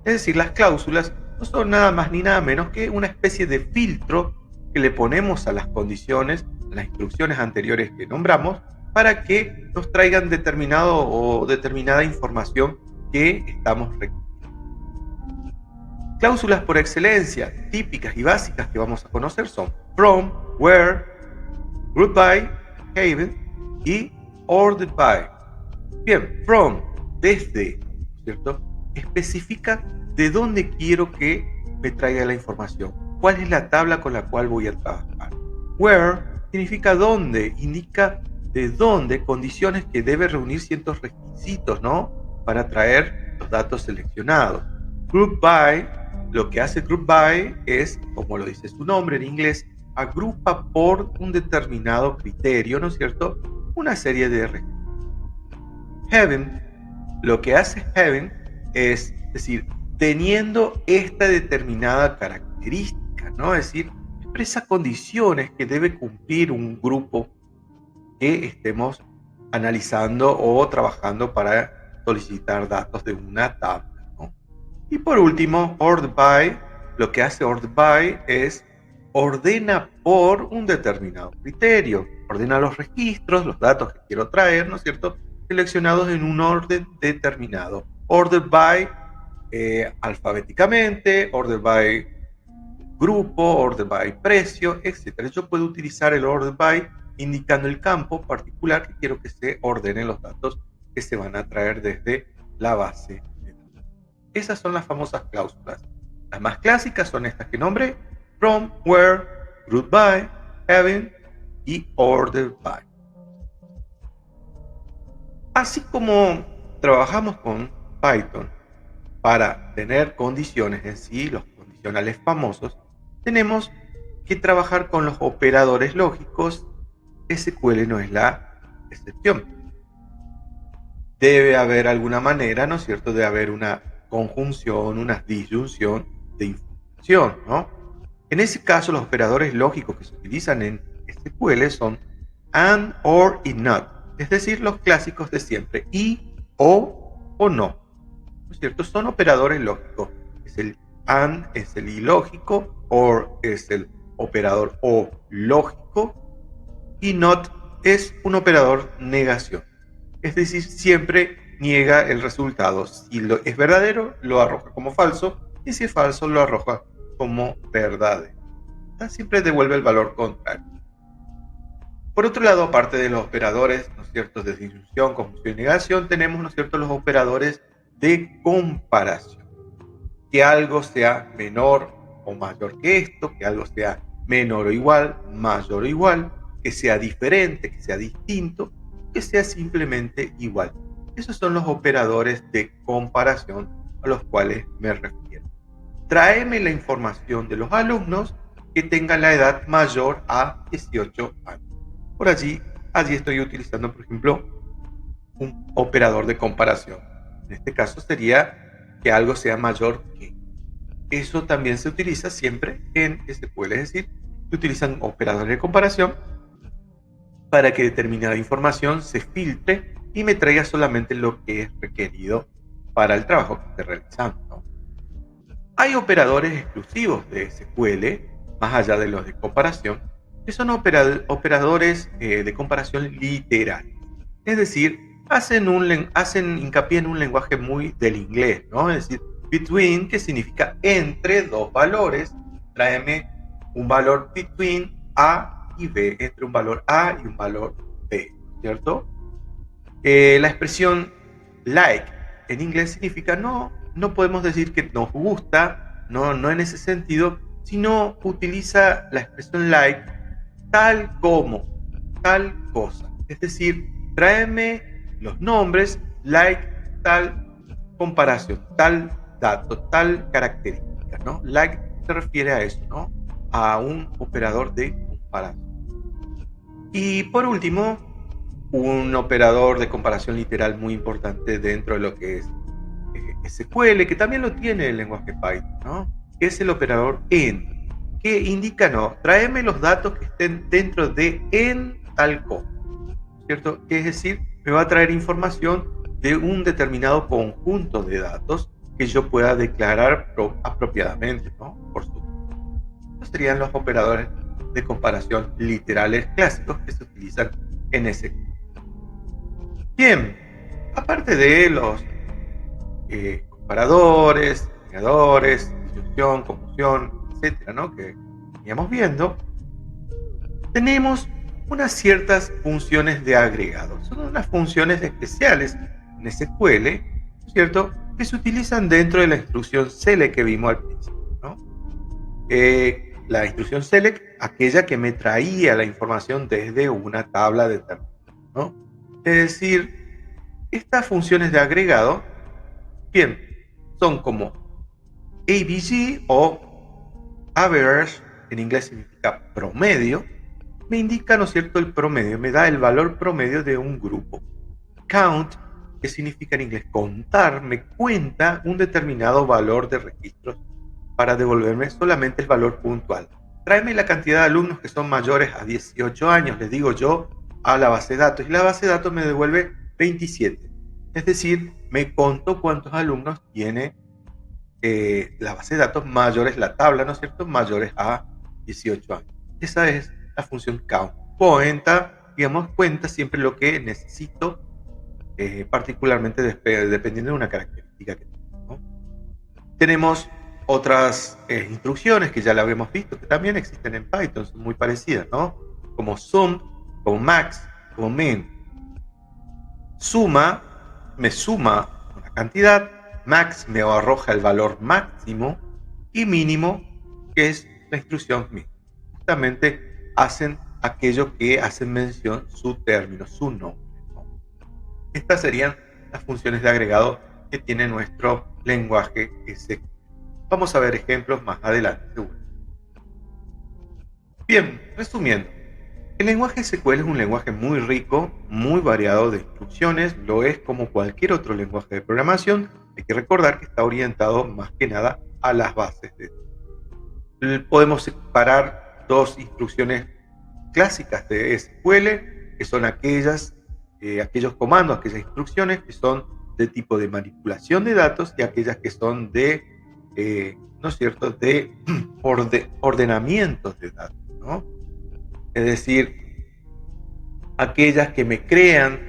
Es decir, las cláusulas no son nada más ni nada menos que una especie de filtro que le ponemos a las condiciones, a las instrucciones anteriores que nombramos, para que nos traigan determinado o determinada información que estamos requiriendo. Cláusulas por excelencia, típicas y básicas que vamos a conocer son from, where, group by, haven y ordered by. Bien, from, desde, ¿cierto?, especifica de dónde quiero que me traiga la información, cuál es la tabla con la cual voy a trabajar. Where significa dónde, indica de dónde, condiciones que debe reunir ciertos requisitos, ¿no?, para traer los datos seleccionados. Group by, lo que hace group by es, como lo dice su nombre en inglés, agrupa por un determinado criterio, ¿no es cierto?, una serie de requisitos. Haven, lo que hace haven es decir, teniendo esta determinada característica, ¿no? Es decir, expresa condiciones que debe cumplir un grupo que estemos analizando o trabajando para solicitar datos de una tabla, ¿no? Y por último, ordered by, lo que hace ordered by es ordena por un determinado criterio, ordena los registros, los datos que quiero traer, ¿no es cierto?, seleccionados en un orden determinado. Ordered by alfabéticamente, ordered by grupo, ordered by precio, etc. Yo puedo utilizar el ordered by indicando el campo particular que quiero que se ordenen los datos que se van a traer desde la base de datos. Esas son las famosas cláusulas. Las más clásicas son estas que nombré, from, where, group by, having y ordered by. Así como trabajamos con Python para tener condiciones en sí, los condicionales famosos, tenemos que trabajar con los operadores lógicos. SQL no es la excepción. Debe haber alguna manera, ¿no es cierto?, de haber una conjunción, una disyunción de información, ¿no? En ese caso, los operadores lógicos que se utilizan en SQL son and, or y not, es decir, los clásicos de siempre, y, o no. ¿No es cierto? Son operadores lógicos. Es el and, es el ilógico, or es el operador o lógico, y not es un operador negación. Es decir, siempre niega el resultado. Si es verdadero, lo arroja como falso, y si es falso, lo arroja como verdadero. Siempre devuelve el valor contrario. Por otro lado, aparte de los operadores, ¿no es cierto?, de disyunción, conjunción y negación, tenemos, ¿no es cierto?, los operadores de comparación. Que algo sea menor o mayor que esto, que algo sea menor o igual, mayor o igual, que sea diferente, que sea distinto, que sea simplemente igual. Esos son los operadores de comparación a los cuales me refiero. Tráeme la información de los alumnos que tengan la edad mayor a 18 años. Por allí estoy utilizando, por ejemplo, un operador de comparación. En este caso sería que algo sea mayor que. Eso también se utiliza siempre en SQL, es decir, se utilizan operadores de comparación para que determinada información se filtre y me traiga solamente lo que es requerido para el trabajo que esté realizando. Hay operadores exclusivos de SQL, más allá de los de comparación, que son operadores de comparación literales. Es decir, hacen hincapié en un lenguaje muy del inglés, ¿no? Es decir, between, que significa entre dos valores. Tráeme un valor between A y B, entre un valor A y un valor B, ¿cierto? La expresión like en inglés significa no podemos decir que nos gusta, no en ese sentido, sino utiliza la expresión like tal como, tal cosa. Es decir, tráeme los nombres like tal comparación, tal dato, tal característica, ¿no? Like se refiere a eso, ¿no? A un operador de comparación. Y por último, un operador de comparación literal muy importante dentro de lo que es SQL, que también lo tiene el lenguaje Python, ¿no? Que es el operador en, que indica, tráeme los datos que estén dentro de en tal cosa, ¿cierto? Es decir, me va a traer información de un determinado conjunto de datos que yo pueda declarar apropiadamente, ¿no? Por supuesto. Estos serían los operadores de comparación literales clásicos que se utilizan en SQL. Bien, aparte de los comparadores, negadores, disyunción, conjunción, etcétera, ¿no?, que veníamos viendo, tenemos unas ciertas funciones de agregado. Son unas funciones especiales en SQL, ¿cierto?, que se utilizan dentro de la instrucción select que vimos al principio, ¿no? La instrucción select, aquella que me traía la información desde una tabla determinada, ¿no? Es decir, estas funciones de agregado, bien, son como ABG o average, en inglés significa promedio, me indica, ¿no es cierto?, el promedio, me da el valor promedio de un grupo. Count, que significa en inglés contar, me cuenta un determinado valor de registros para devolverme solamente el valor puntual. Tráeme la cantidad de alumnos que son mayores a 18 años, les digo yo, a la base de datos, y la base de datos me devuelve 27. Es decir, me contó cuántos alumnos tiene la base de datos mayores, la tabla, ¿no es cierto?, mayores a 18 años. Esa es la función count. Cuenta siempre lo que necesito, particularmente dependiendo de una característica que tengo, ¿no? Tenemos otras instrucciones que ya la habíamos visto, que también existen en Python, son muy parecidas, ¿no? Como sum, como max, como min. Suma, me suma una cantidad, max me arroja el valor máximo, y mínimo, que es la instrucción misma. Justamente hacen aquello que hacen mención su término, su nombre, ¿no? Estas serían las funciones de agregado que tiene nuestro lenguaje SQL. Vamos a ver ejemplos más adelante, seguro. Bien, resumiendo, el lenguaje SQL es un lenguaje muy rico, muy variado de instrucciones, lo es como cualquier otro lenguaje de programación. Hay que recordar que está orientado más que nada a las bases de datos. Podemos separar dos instrucciones clásicas de SQL, que son aquellos comandos, aquellas instrucciones que son de tipo de manipulación de datos y aquellas que son de, ¿no es cierto?, de ordenamientos de datos, ¿no? Es decir, aquellas que me crean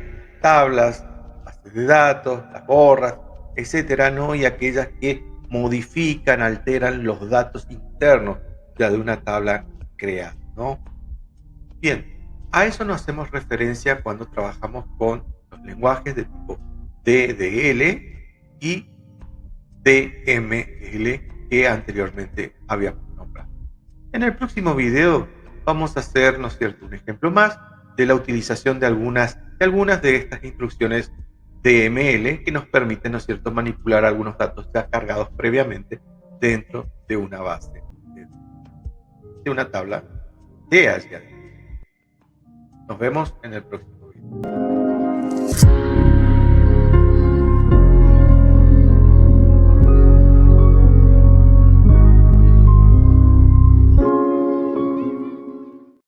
tablas, bases de datos, las borras, etcétera, ¿no? Y aquellas que modifican, alteran los datos internos ya de una tabla creada, ¿no? Bien, a eso nos hacemos referencia cuando trabajamos con los lenguajes de tipo DDL y DML que anteriormente habíamos nombrado. En el próximo video vamos a hacer, ¿no es cierto?, un ejemplo más de la utilización de algunas de estas instrucciones DML que nos permiten, ¿no es cierto?, manipular algunos datos ya cargados previamente dentro de una base, de una tabla de Azure. Nos vemos en el próximo video.